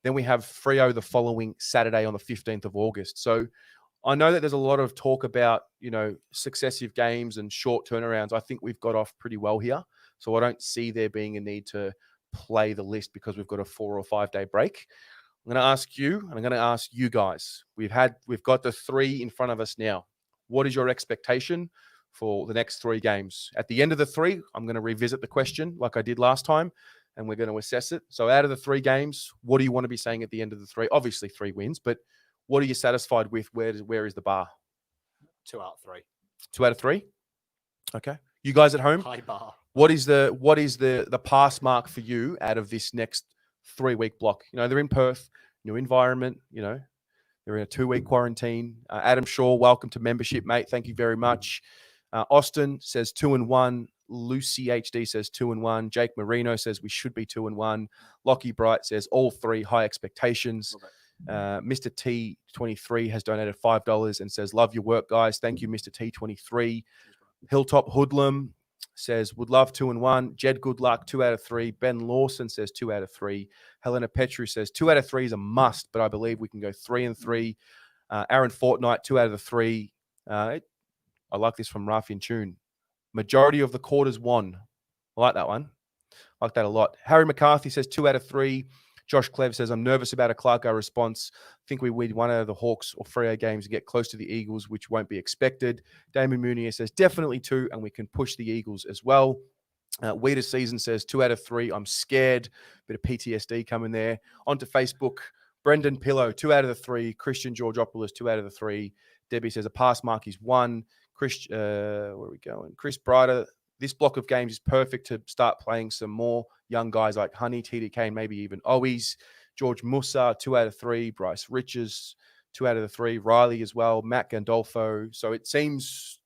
Then we have Freo the following Saturday on the 15th of August. So I know that there's a lot of talk about, successive games and short turnarounds. I think we've got off pretty well here. So I don't see there being a need to play the list because we've got a 4 or 5 day break. I'm going to ask you, and I'm going to ask you guys. We've got the 3 in front of us now. What is your expectation for the next 3 games? At the end of the 3, I'm going to revisit the question like I did last time, and we're going to assess it. So out of the 3 games, what do you want to be saying at the end of the 3? Obviously 3 wins, but what are you satisfied with? Where is the bar? 2 out of 3. 2 out of 3? Okay. You guys at home? High bar. What is the pass mark for you out of this next 3-week block? They're in Perth, new environment, they're in a 2-week quarantine. Adam Shaw, welcome to membership, mate. Thank you very much. Austin says 2 and 1. Lucy HD says 2 and 1. Jake Marino says we should be 2 and 1. Lockie Bright says all 3 high expectations. Mr. T23 has donated $5 and says, love your work, guys. Thank you, Mr. T23. Hilltop Hoodlum says, would love 2 and 1. Jed Good Luck, 2 out of 3. Ben Lawson says 2 out of 3. Helena Petru says 2 out of 3 is a must, but I believe we can go 3 and 3. Aaron Fortnight, 2 out of the 3. I like this from Rafi and Tune. Majority of the quarters won. I like that one. I like that a lot. Harry McCarthy says 2 out of 3. Josh Clev says, I'm nervous about a Clarko response. Think we win one out of the Hawks or Freo games to get close to the Eagles, which won't be expected. Damon Munier says, definitely 2, and we can push the Eagles as well. Weeder Season says 2 out of 3. I'm scared. Bit of PTSD coming there. Onto Facebook. Brendan Pillow, 2 out of the 3. Christian Georgopoulos, 2 out of the 3. Debbie says a pass mark is 1. Where are we going? Chris Brighter, this block of games is perfect to start playing some more young guys like Honey, TDK, and maybe even Owies. George Musa, 2 out of 3. Bryce Riches, 2 out of the 3. Riley as well. Matt Gandolfo. So it seems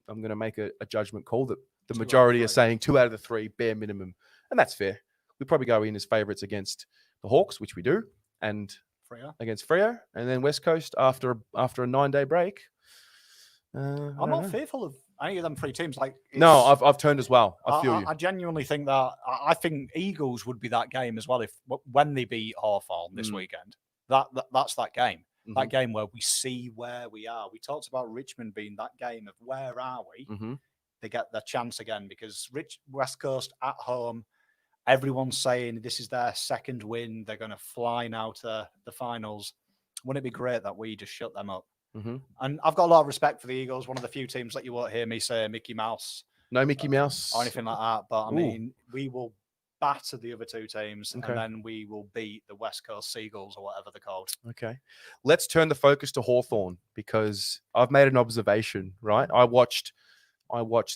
I'm going to make a judgment call that the majority are saying 2 out of the 3, bare minimum. And that's fair. We probably go in as favourites against the Hawks, which we do, and against Freo, and then West Coast after a 9-day break. I'm not fearful of any of them 3 teams. No, I've turned as well. I feel you. I genuinely think that. I think Eagles would be that game as well when they beat Hawthorn this weekend. That's that game. Mm-hmm. That game where we see where we are. We talked about Richmond being that game of where are we. Mm-hmm. They get their chance again because West Coast at home. Everyone's saying this is their second win. They're going to fly now to the finals. Wouldn't it be great that we just shut them up? Mm-hmm. And I've got a lot of respect for the Eagles. One of the few teams that you won't hear me say Mickey Mouse. No Mickey Mouse. Or anything like that. But I mean, we will batter the other 2 teams and then we will beat the West Coast Seagulls or whatever they're called. Okay. Let's turn the focus to Hawthorn because I've made an observation, right? I watched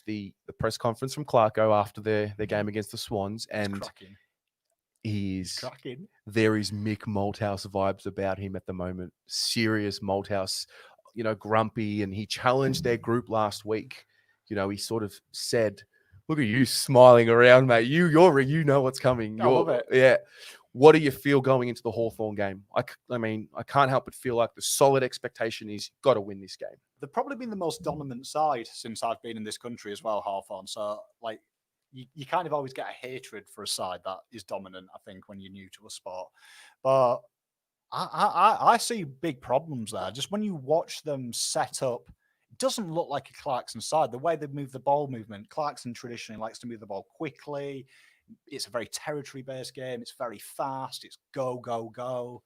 the press conference from Clarko after their game against the Swans, and there is Mick Malthouse vibes about him at the moment. Serious Malthouse, grumpy, and he challenged their group last week. He sort of said, "Look at you smiling around, mate. You know what's coming." I love it. Yeah. What do you feel going into the Hawthorn game? I mean, I can't help but feel like the solid expectation is got to win this game. They've probably been the most dominant side since I've been in this country as well, Hawthorn. So, you kind of always get a hatred for a side that is dominant, I think, when you're new to a sport. But I see big problems there. Just when you watch them set up, it doesn't look like a Clarkson side. The way they move the ball movement, Clarkson traditionally likes to move the ball quickly. It's a very territory-based game. It's very fast. It's go, go, go.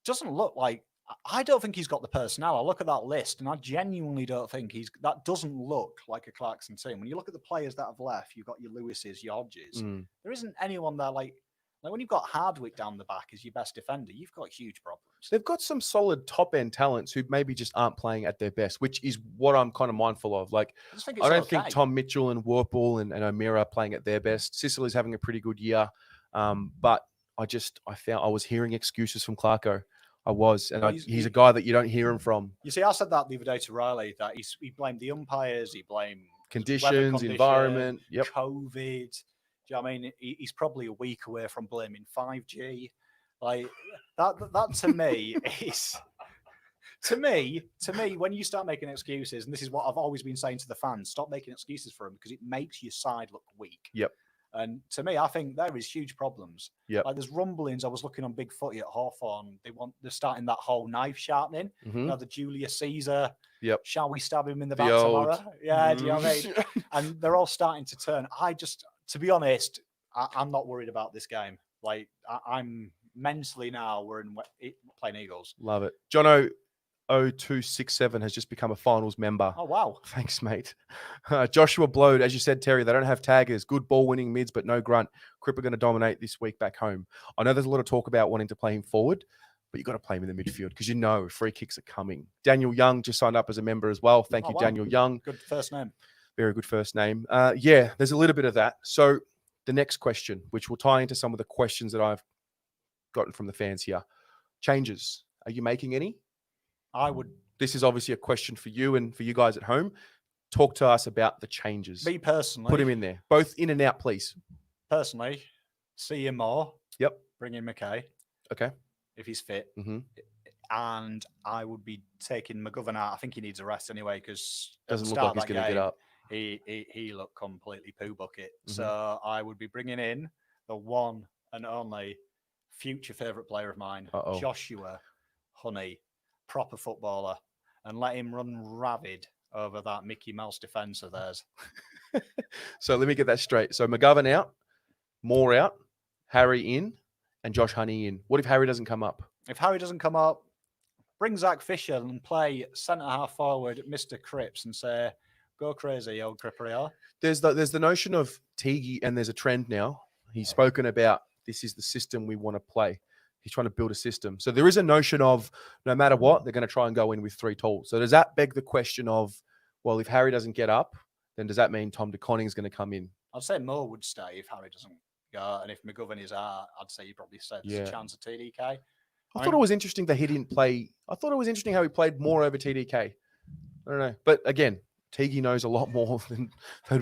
Doesn't look like... I don't think he's got the personnel. I look at that list, and I genuinely don't think that doesn't look like a Clarkson team. When you look at the players that have left, you've got your Lewises, your Hodges. There isn't anyone there like when you've got Hardwick down the back as your best defender, you've got huge problems. They've got some solid top-end talents who maybe just aren't playing at their best, which is what I'm kind of mindful of. I don't think Tom Mitchell and Warple and O'Meara are playing at their best. Sicily's having a pretty good year. But I found I was hearing excuses from Clarko. I was. And he's a guy that you don't hear him from. You see, I said that the other day to Riley, that he blamed the umpires, he blamed conditions, environment, COVID. Do you know what I mean? He's probably a week away from blaming 5G. That to me is... To me, when you start making excuses, and this is what I've always been saying to the fans, stop making excuses for them because it makes your side look weak. Yep. And to me, I think there is huge problems. Yep. There's rumblings. I was looking on Big Footy at Hawthorn. They're starting that whole knife sharpening. Mm-hmm. The Julius Caesar. Yep. Shall we stab him in the back tomorrow? Yeah, do you know what I mean? And they're all starting to turn. To be honest, I'm not worried about this game. I'm mentally now, we're playing Eagles. Love it. Jono 0267 has just become a finals member. Oh, wow. Thanks, mate. Joshua Blode, as you said, Terry, they don't have taggers. Good ball-winning mids, but no grunt. Crip are going to dominate this week back home. I know there's a lot of talk about wanting to play him forward, but you've got to play him in the midfield because free kicks are coming. Daniel Young just signed up as a member as well. Thank you, Daniel Young. Good first name. Very good first name. There's a little bit of that. So the next question, which will tie into some of the questions that I've gotten from the fans here. Changes. Are you making any? I would. This is obviously a question for you and for you guys at home. Talk to us about the changes. Me personally. Put him in there. Both in and out, please. Personally, see him more. Yep. Bring in McKay. Okay. If he's fit. Mm-hmm. And I would be taking McGovern out. I think he needs a rest anyway because doesn't look like he's going to get up. He looked completely poo bucket. Mm-hmm. So I would be bringing in the one and only future favourite player of mine, Joshua Honey, proper footballer, and let him run ravid over that Mickey Mouse defence of theirs. So let me get that straight. So McGovern out, Moore out, Harry in, and Josh Honey in. What if Harry doesn't come up? If Harry doesn't come up, bring Zach Fisher and play centre half forward Mr. Cripps and say, Go crazy, old Cripperio. There's the notion of Teague, and there's a trend now. He's spoken about this is the system we want to play. He's trying to build a system. So there is a notion of no matter what, they're going to try and go in with 3 tools. So does that beg the question of, well, if Harry doesn't get up, then does that mean Tom de Koning is going to come in? I'd say Mo would stay if Harry doesn't go, and if McGovern is out, I'd say he probably said there's a chance of TDK. I thought it was interesting that he didn't play. I thought it was interesting how he played more over TDK. I don't know. But again, Teague knows a lot more than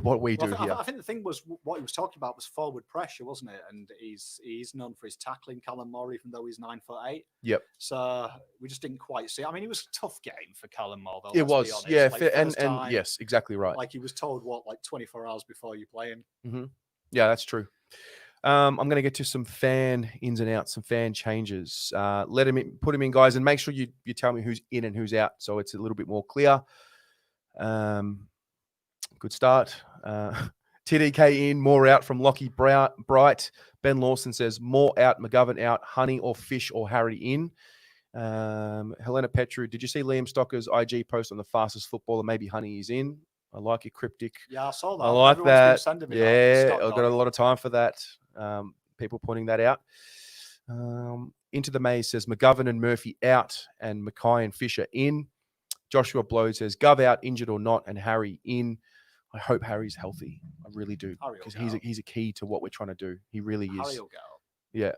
what we do here. I think the thing was what he was talking about was forward pressure, wasn't it? And he's known for his tackling, Callum Moore, even though he's 9'8". Yep. So we just didn't quite see. I mean, it was a tough game for Callum Moore, though. It was, yeah, like, and yes, exactly right. Like he was told like 24 hours before you playing. Mm-hmm. Yeah, that's true. I'm going to get to some fan ins and outs, some fan changes. Let him in, put him in, guys, and make sure you tell me who's in and who's out, so it's a little bit more clear. Good start. TDK in, more out from Lockie Bright. Ben Lawson says more out, McGovern out, Honey or Fish or Harry in. Helena Petru, did you see Liam Stocker's IG post on the fastest footballer? Maybe Honey is in. I like your cryptic. Yeah, I saw that. I like that. Yeah, I've got a lot of time for that. People pointing that out. Into the Maze says McGovern and Murphy out and Mackay and Fisher in. Joshua Blow says Gov out, injured or not, and Harry in. I hope Harry's healthy. I really do, because he's a key to what we're trying to do. He really is. Harry will go. Yeah.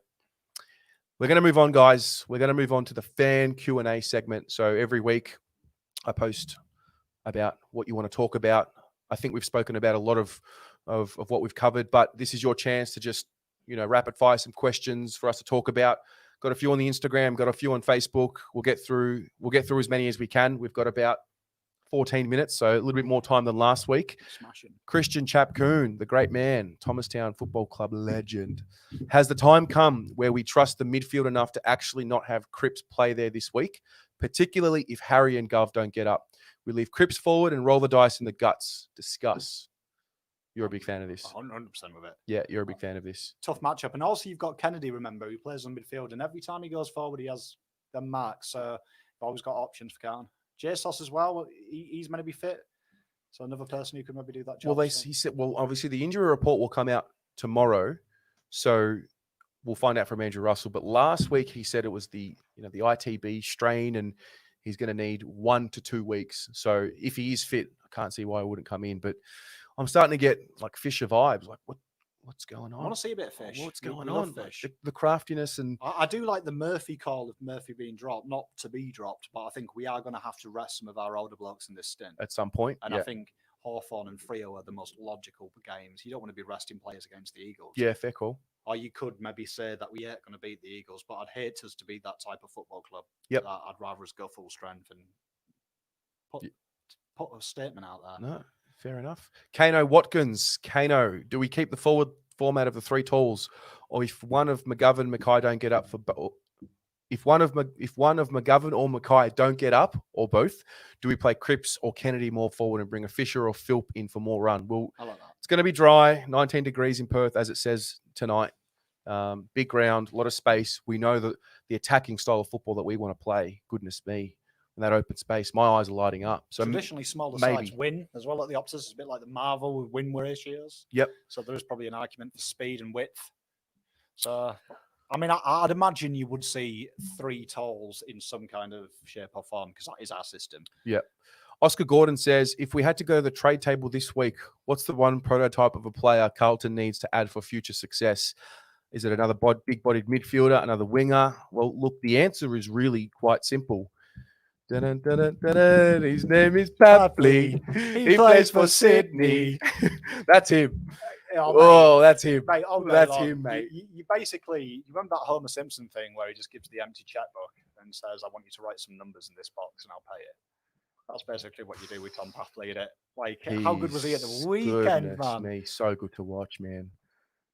We're going to move on, guys. We're going to move on to the fan Q&A segment. So every week I post about what you want to talk about. I think we've spoken about a lot of what we've covered, but this is your chance to just, rapid fire some questions for us to talk about. Got a few on the Instagram, got a few on Facebook. We'll get through as many as we can. We've got about 14 minutes, so a little bit more time than last week. Smashing. Christian Chapcoon, the great man, Thomastown Football Club legend. Has the time come where we trust the midfield enough to actually not have Cripps play there this week, particularly if Harry and Gov don't get up? We leave Cripps forward and roll the dice in the guts. Discuss. You're a big fan of this. 100% with it. Yeah, you're a big fan of this. Tough matchup. And also you've got Kennedy, remember, who plays on midfield. And every time he goes forward, he has the marks. So you've always got options for Carlton. JSOS as well. He's meant to be fit. So another person who could maybe do that job. Well, he said, obviously the injury report will come out tomorrow. So we'll find out from Andrew Russell. But last week he said it was the ITB strain and he's going to need 1 to 2 weeks. So if he is fit, I can't see why he wouldn't come in. But I'm starting to get like Fisher vibes. Like what's going on? I want to see a bit of Fish. What's going on? Fish. The craftiness and I do like the Murphy call of Murphy being dropped, not to be dropped, but I think we are going to have to rest some of our older blokes in this stint at some point. And I think Hawthorn and Freo are the most logical games. You don't want to be resting players against the Eagles. Yeah, fair call. Or you could maybe say that we ain't going to beat the Eagles, but I'd hate us to be that type of football club. Yep. I'd rather us go full strength and put a statement out there. No, fair enough. Kano Watkins. Kano, do we keep the forward format of the 3 tools, or if one of McGovern, Mackay don't get up if one of McGovern or Mackay don't get up, or both, do we play Cripps or Kennedy more forward and bring a Fisher or Philp in for more run? Well, I like that. It's going to be dry, 19 degrees in Perth, as it says tonight. Big ground, a lot of space. We know that the attacking style of football that we want to play, goodness me, in that open space, my eyes are lighting up. So traditionally smaller sides win as well at the opposites. It's a bit like the Marvel with win ratios. Yep. So there is probably an argument for speed and width. So, I mean, I'd imagine you would see 3 tolls in some kind of shape or form because that is our system. Yep. Oscar Gordon says, if we had to go to the trade table this week, what's the one prototype of a player Carlton needs to add for future success? Is it another big-bodied midfielder, another winger? Well, look, the answer is really quite simple. Dun, dun, dun, dun, dun. His name is Papley. He plays for Sydney. That's him. That's him. Mate, that's him, mate. You basically, you remember that Homer Simpson thing where he just gives the empty checkbook and says, I want you to write some numbers in this box and I'll pay it. That's basically what you do with Tom Papley, isn't it? Like, how good was he at the weekend, man? Me, so good to watch, man.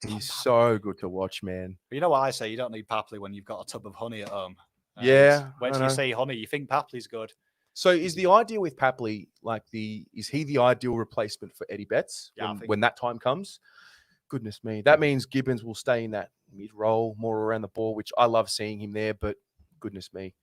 He's so good to watch, man. But you know what I say? You don't need Papley when you've got a tub of honey at home. Yeah. When you say honey, you think Papley's good. So is the idea with Papley, is he the ideal replacement for Eddie Betts when that time comes? Goodness me. That means Gibbons will stay in that mid-role, more around the ball, which I love seeing him there, but goodness me.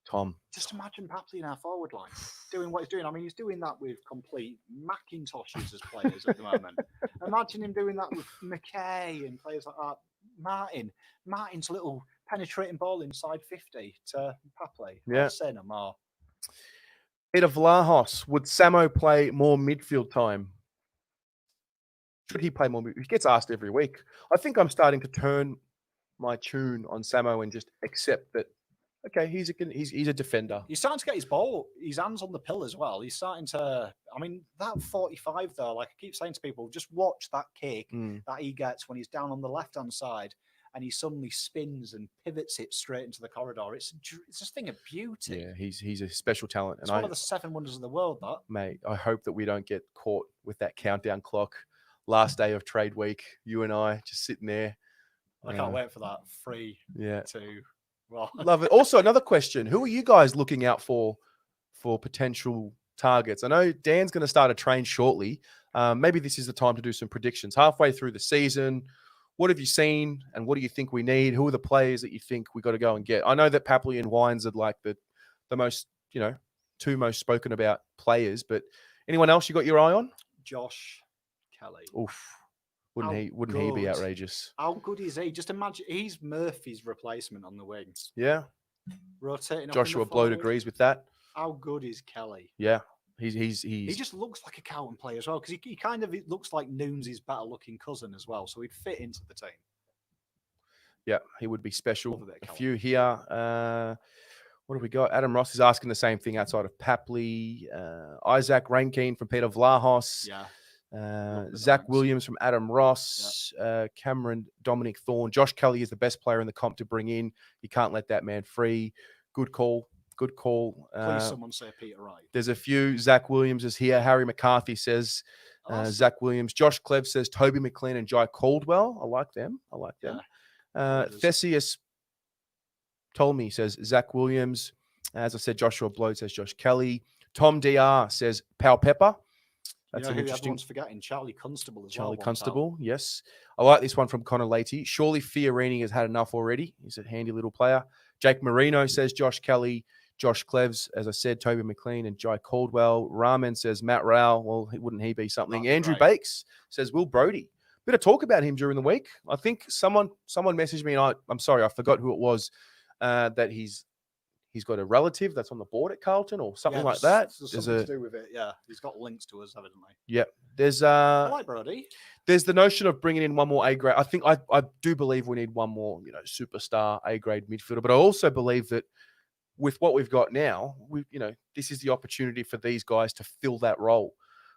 Tom. Just imagine Papley in our forward line doing what he's doing. I mean, he's doing that with complete Macintoshes as players at the moment. Imagine him doing that with McKay and players like that. Martin's little penetrating ball inside 50 to Papley. Yeah. Say no more. Peter Vlahos, would Samo play more midfield time? Should he play more? He gets asked every week. I think I'm starting to turn my tune on Samo and just accept that. Okay, he's a defender. He's starting to get his hands on the pill as well. He's starting to. I mean, that 45 though. Like I keep saying to people, just watch that kick that he gets when he's down on the left-hand side, and he suddenly spins and pivots it straight into the corridor. It's just a thing of beauty. Yeah, he's a special talent. It's one of the 7 wonders of the world. That mate, I hope that we don't get caught with that countdown clock. Last day of trade week, you and I just sitting there. I can't wait for that. 3, 2. Well, love it. Also, another question: who are you guys looking out for potential targets? I know Dan's going to start a train shortly. Maybe this is the time to do some predictions. Halfway through the season, what have you seen, and what do you think we need? Who are the players that you think we got to go and get? I know that Papley and Wines are like the most, 2 most spoken about players, but anyone else you got your eye on? Josh Kelly. Oof. Wouldn't he be outrageous? How good is he? Just imagine he's Murphy's replacement on the wings. Yeah. Rotating. Joshua Bloat agrees with that. How good is Kelly? Yeah. He just looks like a Carlton player as well, because he kind of looks like Nunes' better looking cousin as well. So he'd fit into the team. Yeah, he would be special. A few here. What have we got? Adam Ross is asking the same thing outside of Papley. Isaac Rankine from Peter Vlahos. Yeah. Zach Williams from Adam Ross, Cameron Dominic Thorne. Josh Kelly is the best player in the comp to bring in. You can't let that man free. Good call. Please someone say Peter Wright. There's a few. Zach Williams is here. Harry McCarthy says Zach Williams. Josh Clev says Toby McLean and Jai Caldwell. I like them. Theseus Ptolemy says Zach Williams. As I said, Joshua Bloat says Josh Kelly. Tom DR says Pal Pepper. That's who everyone's forgetting. Charlie Constable as well. Charlie Constable, yes. I like this one from Connor Leahy. Surely Fiorini has had enough already. He's a handy little player. Jake Marino says Josh Kelly. Josh Cleves, as I said, Toby McLean and Jai Caldwell. Ramen says Matt Rao. Well, wouldn't he be something? That's Andrew great. Bakes says Will Brodie. Bit of talk about him during the week. I think someone messaged me, and I'm sorry, I forgot who it was, that he's got a relative that's on the board at Carlton or something like that. There's something to do with it. Yeah, he's got links to us, evidently. Yeah, there's I like Brodie. There's the notion of bringing in one more A grade. I think I do believe we need one more, superstar A grade midfielder. But I also believe that with what we've got now, this is the opportunity for these guys to fill that role.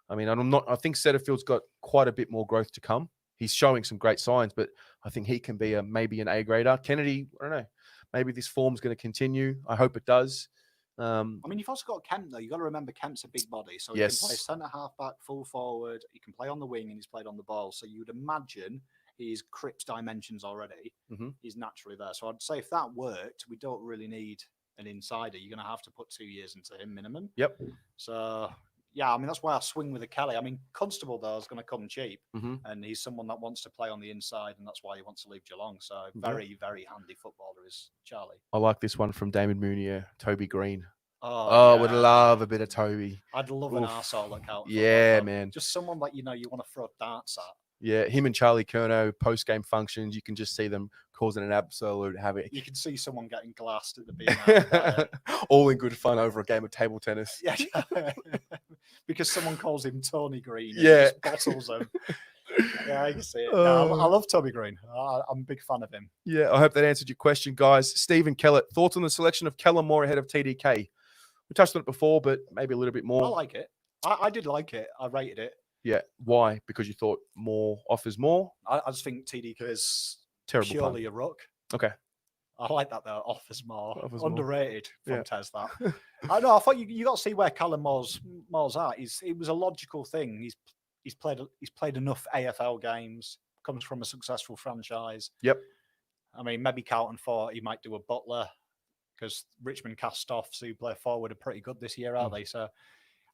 I mean, I think Setterfield's got quite a bit more growth to come. He's showing some great signs, but I think he can be maybe an A grader. Kennedy, I don't know. Maybe this form's going to continue. I hope it does. I mean, you've also got Kemp, though. You've got to remember Kemp's a big body. So he can play centre half back, full forward. He can play on the wing, and he's played on the ball. So you would imagine he's Cripps dimensions already. Mm-hmm. He's naturally there. So I'd say if that worked, we don't really need an insider. You're going to have to put 2 years into him minimum. Yep. So, yeah, I mean, that's why I swing with a Kelly. I mean, Constable, though, is going to come cheap. Mm-hmm. And he's someone that wants to play on the inside, and that's why he wants to leave Geelong. So very, very handy footballer is Charlie. I like this one from Damon Mounier, Toby Green. Oh, would love a bit of Toby. I'd love an arsehole at Carlton. Yeah, man. Just someone that you want to throw darts at. Yeah, him and Charlie Curnow, post-game functions, you can just see them causing an absolute havoc. You can see someone getting glassed at the beginning. All in good fun over a game of table tennis. Yeah, because someone calls him Tony Green. Yeah. And just bottles him. Yeah, I can see it. No, I love Toby Green. I'm a big fan of him. Yeah, I hope that answered your question, guys. Stephen Kellett, thoughts on the selection of Kellen Moore ahead of TDK? We touched on it before, but maybe a little bit more. I like it. I did like it. I rated it. Yeah. Why? Because you thought more offers more? I just think TDK is terrible purely pun. a ruck. Okay. I like that though. Offers more. Underrated more. From Tez that. I know. I thought you got to see where Callum Moore's at. It was a logical thing. He's played enough AFL games. Comes from a successful franchise. Yep. I mean, maybe Carlton thought he might do a Butler because Richmond cast-offs who play forward are pretty good this year, aren't they? So.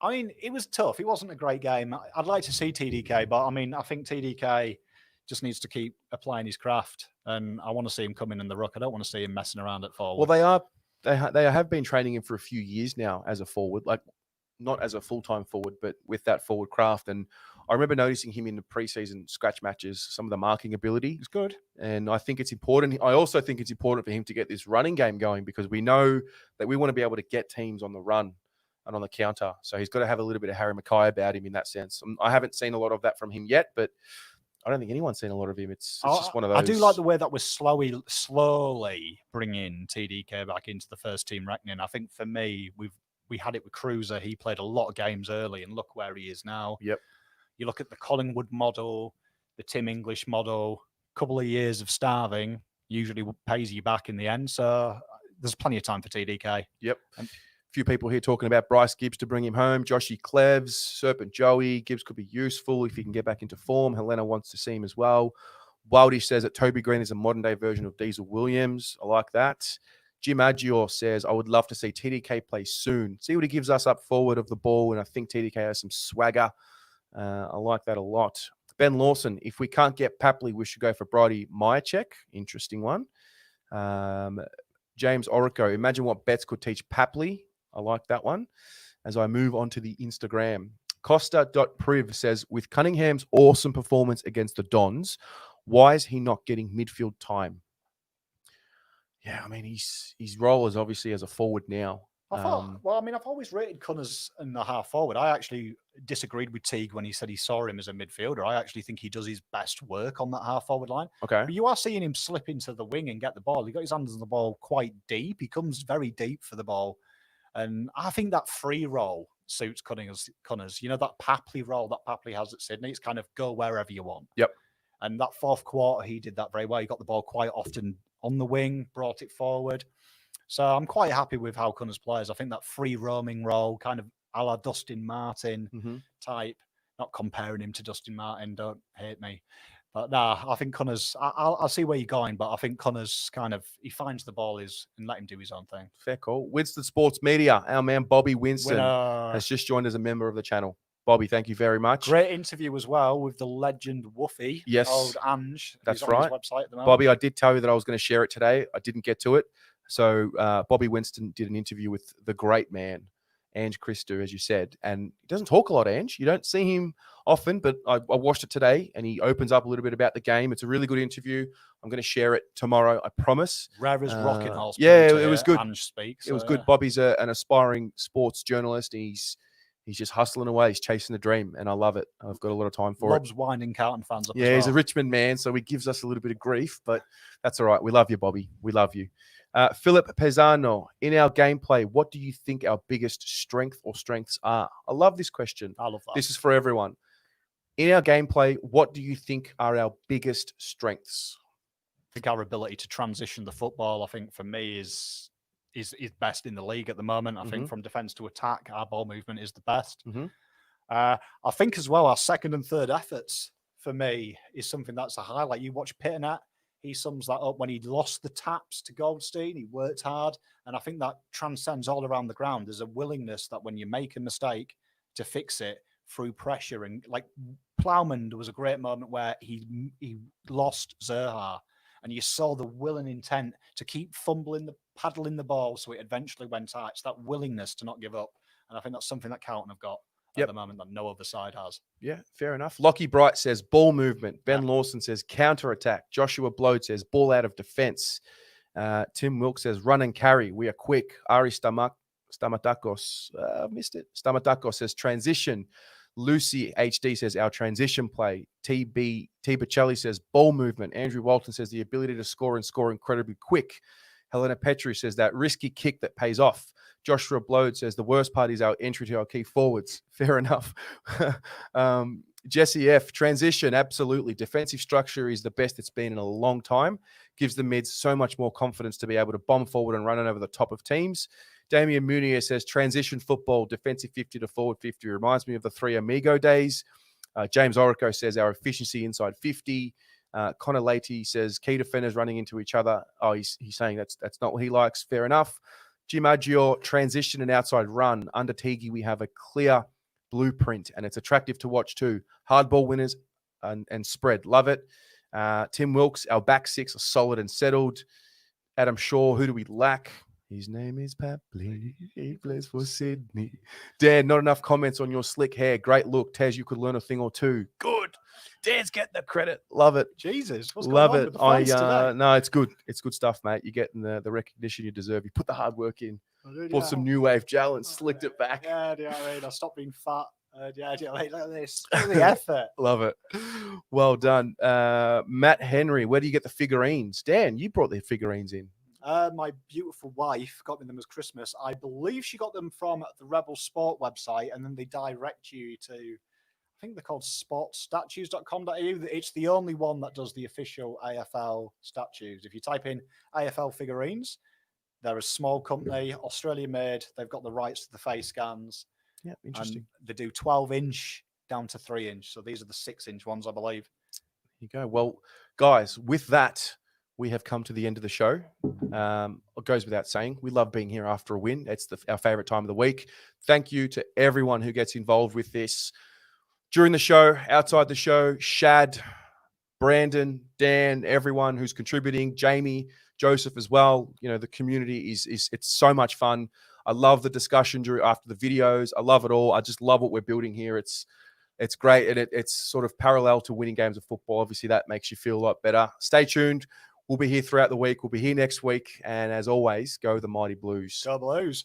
I mean, it was tough. It wasn't a great game. I'd like to see TDK, but I mean, I think TDK just needs to keep applying his craft, and I want to see him come in the ruck. I don't want to see him messing around at forward. Well, they have been training him for a few years now as a forward, like not as a full-time forward, but with that forward craft. And I remember noticing him in the preseason scratch matches, some of the marking ability. It's good. And I think it's important. I also think it's important for him to get this running game going, because we know that we want to be able to get teams on the run and on the counter. So he's got to have a little bit of Harry Mackay about him in that sense. I haven't seen a lot of that from him yet, but I don't think anyone's seen a lot of him. It's just one of those. I do like the way that we're slowly bringing TDK back into the first team reckoning. I think for me, we had it with Cruiser. He played a lot of games early, and look where he is now. Yep. You look at the Collingwood model, the Tim English model, a couple of years of starving usually pays you back in the end. So there's plenty of time for TDK. Yep. A few people here talking about Bryce Gibbs to bring him home. Joshy Clevs, Serpent Joey. Gibbs could be useful if he can get back into form. Helena wants to see him as well. Wildish says that Toby Green is a modern-day version of Diesel Williams. I like that. Jim Agior says, I would love to see TDK play soon. See what he gives us up forward of the ball, and I think TDK has some swagger. I like that a lot. Ben Lawson, if we can't get Papley, we should go for Brodie Myercheck. Interesting one. James Orico, imagine what Betts could teach Papley. I like that one. As I move on to the Instagram. Costa.priv says, with Cunningham's awesome performance against the Dons, why is he not getting midfield time? Yeah, I mean, his role is obviously as a forward now. I've always rated Cunners in the half forward. I actually disagreed with Teague when he said he saw him as a midfielder. I actually think he does his best work on that half forward line. Okay. But you are seeing him slip into the wing and get the ball. He got his hands on the ball quite deep. He comes very deep for the ball. And I think that free role suits Cunners. You know, that Papley role that Papley has at Sydney, it's kind of go wherever you want. Yep. And that fourth quarter, he did that very well. He got the ball quite often on the wing, brought it forward. So I'm quite happy with how Cunners plays. I think that free roaming role, kind of a la Dustin Martin type, not comparing him to Dustin Martin, don't hate me. But nah, I think Cunners, I'll see where you're going, but I think Cunners he finds the ball and let him do his own thing. Fair call. Winston Sports Media, our man Bobby Winston has just joined as a member of the channel. Bobby, thank you very much. Great interview as well with the legend Woofy. Yes. Old Ange. That's on right. His website at the moment. Bobby, I did tell you that I was going to share it today. I didn't get to it. So Bobby Winston did an interview with the great man, Ange Christou, as you said. And he doesn't talk a lot, Ange. You don't see him often, but I watched it today and he opens up a little bit about the game. It's a really good interview. I'm going to share it tomorrow, I promise. Rare as rocking horse. Yeah, it was good. Ange speaks. It was good. Bobby's an aspiring sports journalist. He's just hustling away. He's chasing the dream, and I love it. I've got a lot of time for Loves winding Carlton fans up. Yeah, he's a Richmond man, so he gives us a little bit of grief, but that's all right. We love you, Bobby. We love you. Philip Pesano, in our gameplay, what do you think our biggest strength or strengths are? I love this question. I love that. This is for everyone. In our gameplay, what do you think are our biggest strengths? I think our ability to transition the football, I think for me is best in the league at the moment. I think from defence to attack, our ball movement is the best. I think as well, our second and third efforts for me is something that's a highlight. You watch Pitternet, he sums that up when he lost the taps to Goldstein. He worked hard, and I think that transcends all around the ground. There's a willingness that when you make a mistake to fix it through pressure. And like Plowman, there was a great moment where he lost Zerha, and you saw the will and intent to keep paddling the ball so it eventually went out. It's that willingness to not give up. And I think that's something that Carlton have got at the moment that no other side has. Yeah, fair enough. Lockie Bright says ball movement. Ben Lawson says counter attack. Joshua Blode says ball out of defense. Tim Wilkes says run and carry. We are quick. Ari Stamatakos, missed it. Stamatakos says transition. Lucy HD says our transition play. T Bacelli says ball movement. Andrew Walton says the ability to score and score incredibly quick. Helena Petru says that risky kick that pays off. Joshua Blode says the worst part is our entry to our key forwards. Fair enough. Jesse F, transition, absolutely. Defensive structure is the best it's been in a long time. Gives the mids so much more confidence to be able to bomb forward and run it over the top of teams. Damian Munier says transition football, defensive 50 to forward 50. Reminds me of the Three Amigo days. James Orico says our efficiency inside 50. Connor Leahy says key defenders running into each other. Oh, he's saying that's not what he likes. Fair enough. Jim Agior, transition and outside run. Under Tigi, we have a clear blueprint, and it's attractive to watch too. Hardball winners and spread. Love it. Tim Wilkes, our back six are solid and settled. Adam Shaw, who do we lack? His name is Papley. He plays for Sydney. Dan, not enough comments on your slick hair. Great look. Taz, you could learn a thing or two. Good. Dan's getting the credit. Love it. Jesus, what's Love going on it. with the fans today? No, it's good. It's good stuff, mate. You're getting the recognition you deserve. You put the hard work in. Bought some new wave gel and slicked it back. Yeah, do you know what I mean? I stopped being fat. Yeah, do you know what I mean? Look at this. Look at the effort. Love it. Well done. Matt Henry, where do you get the figurines? Dan, you brought the figurines in. My beautiful wife got me them as Christmas. I believe she got them from the Rebel Sport website, and then they direct you to, I think they're called sportstatues.com.au. It's the only one that does the official AFL statues. If you type in AFL figurines, they're a small company, Australia made. They've got the rights to the face scans. Yeah, interesting. They do 12-inch down to 3-inch. So these are the 6-inch ones, I believe. There you go. Well, guys, with that, we have come to the end of the show. It goes without saying, we love being here after a win. It's our favorite time of the week. Thank you to everyone who gets involved with this during the show, outside the show. Shad, Brandon, Dan, everyone who's contributing, Jamie, Joseph as well. You know, the community is it's so much fun. I love the discussion after the videos. I love it all. I just love what we're building here. It's great, and it's sort of parallel to winning games of football. Obviously, that makes you feel a lot better. Stay tuned. We'll be here throughout the week. We'll be here next week. And as always, go the Mighty Blues. Go Blues.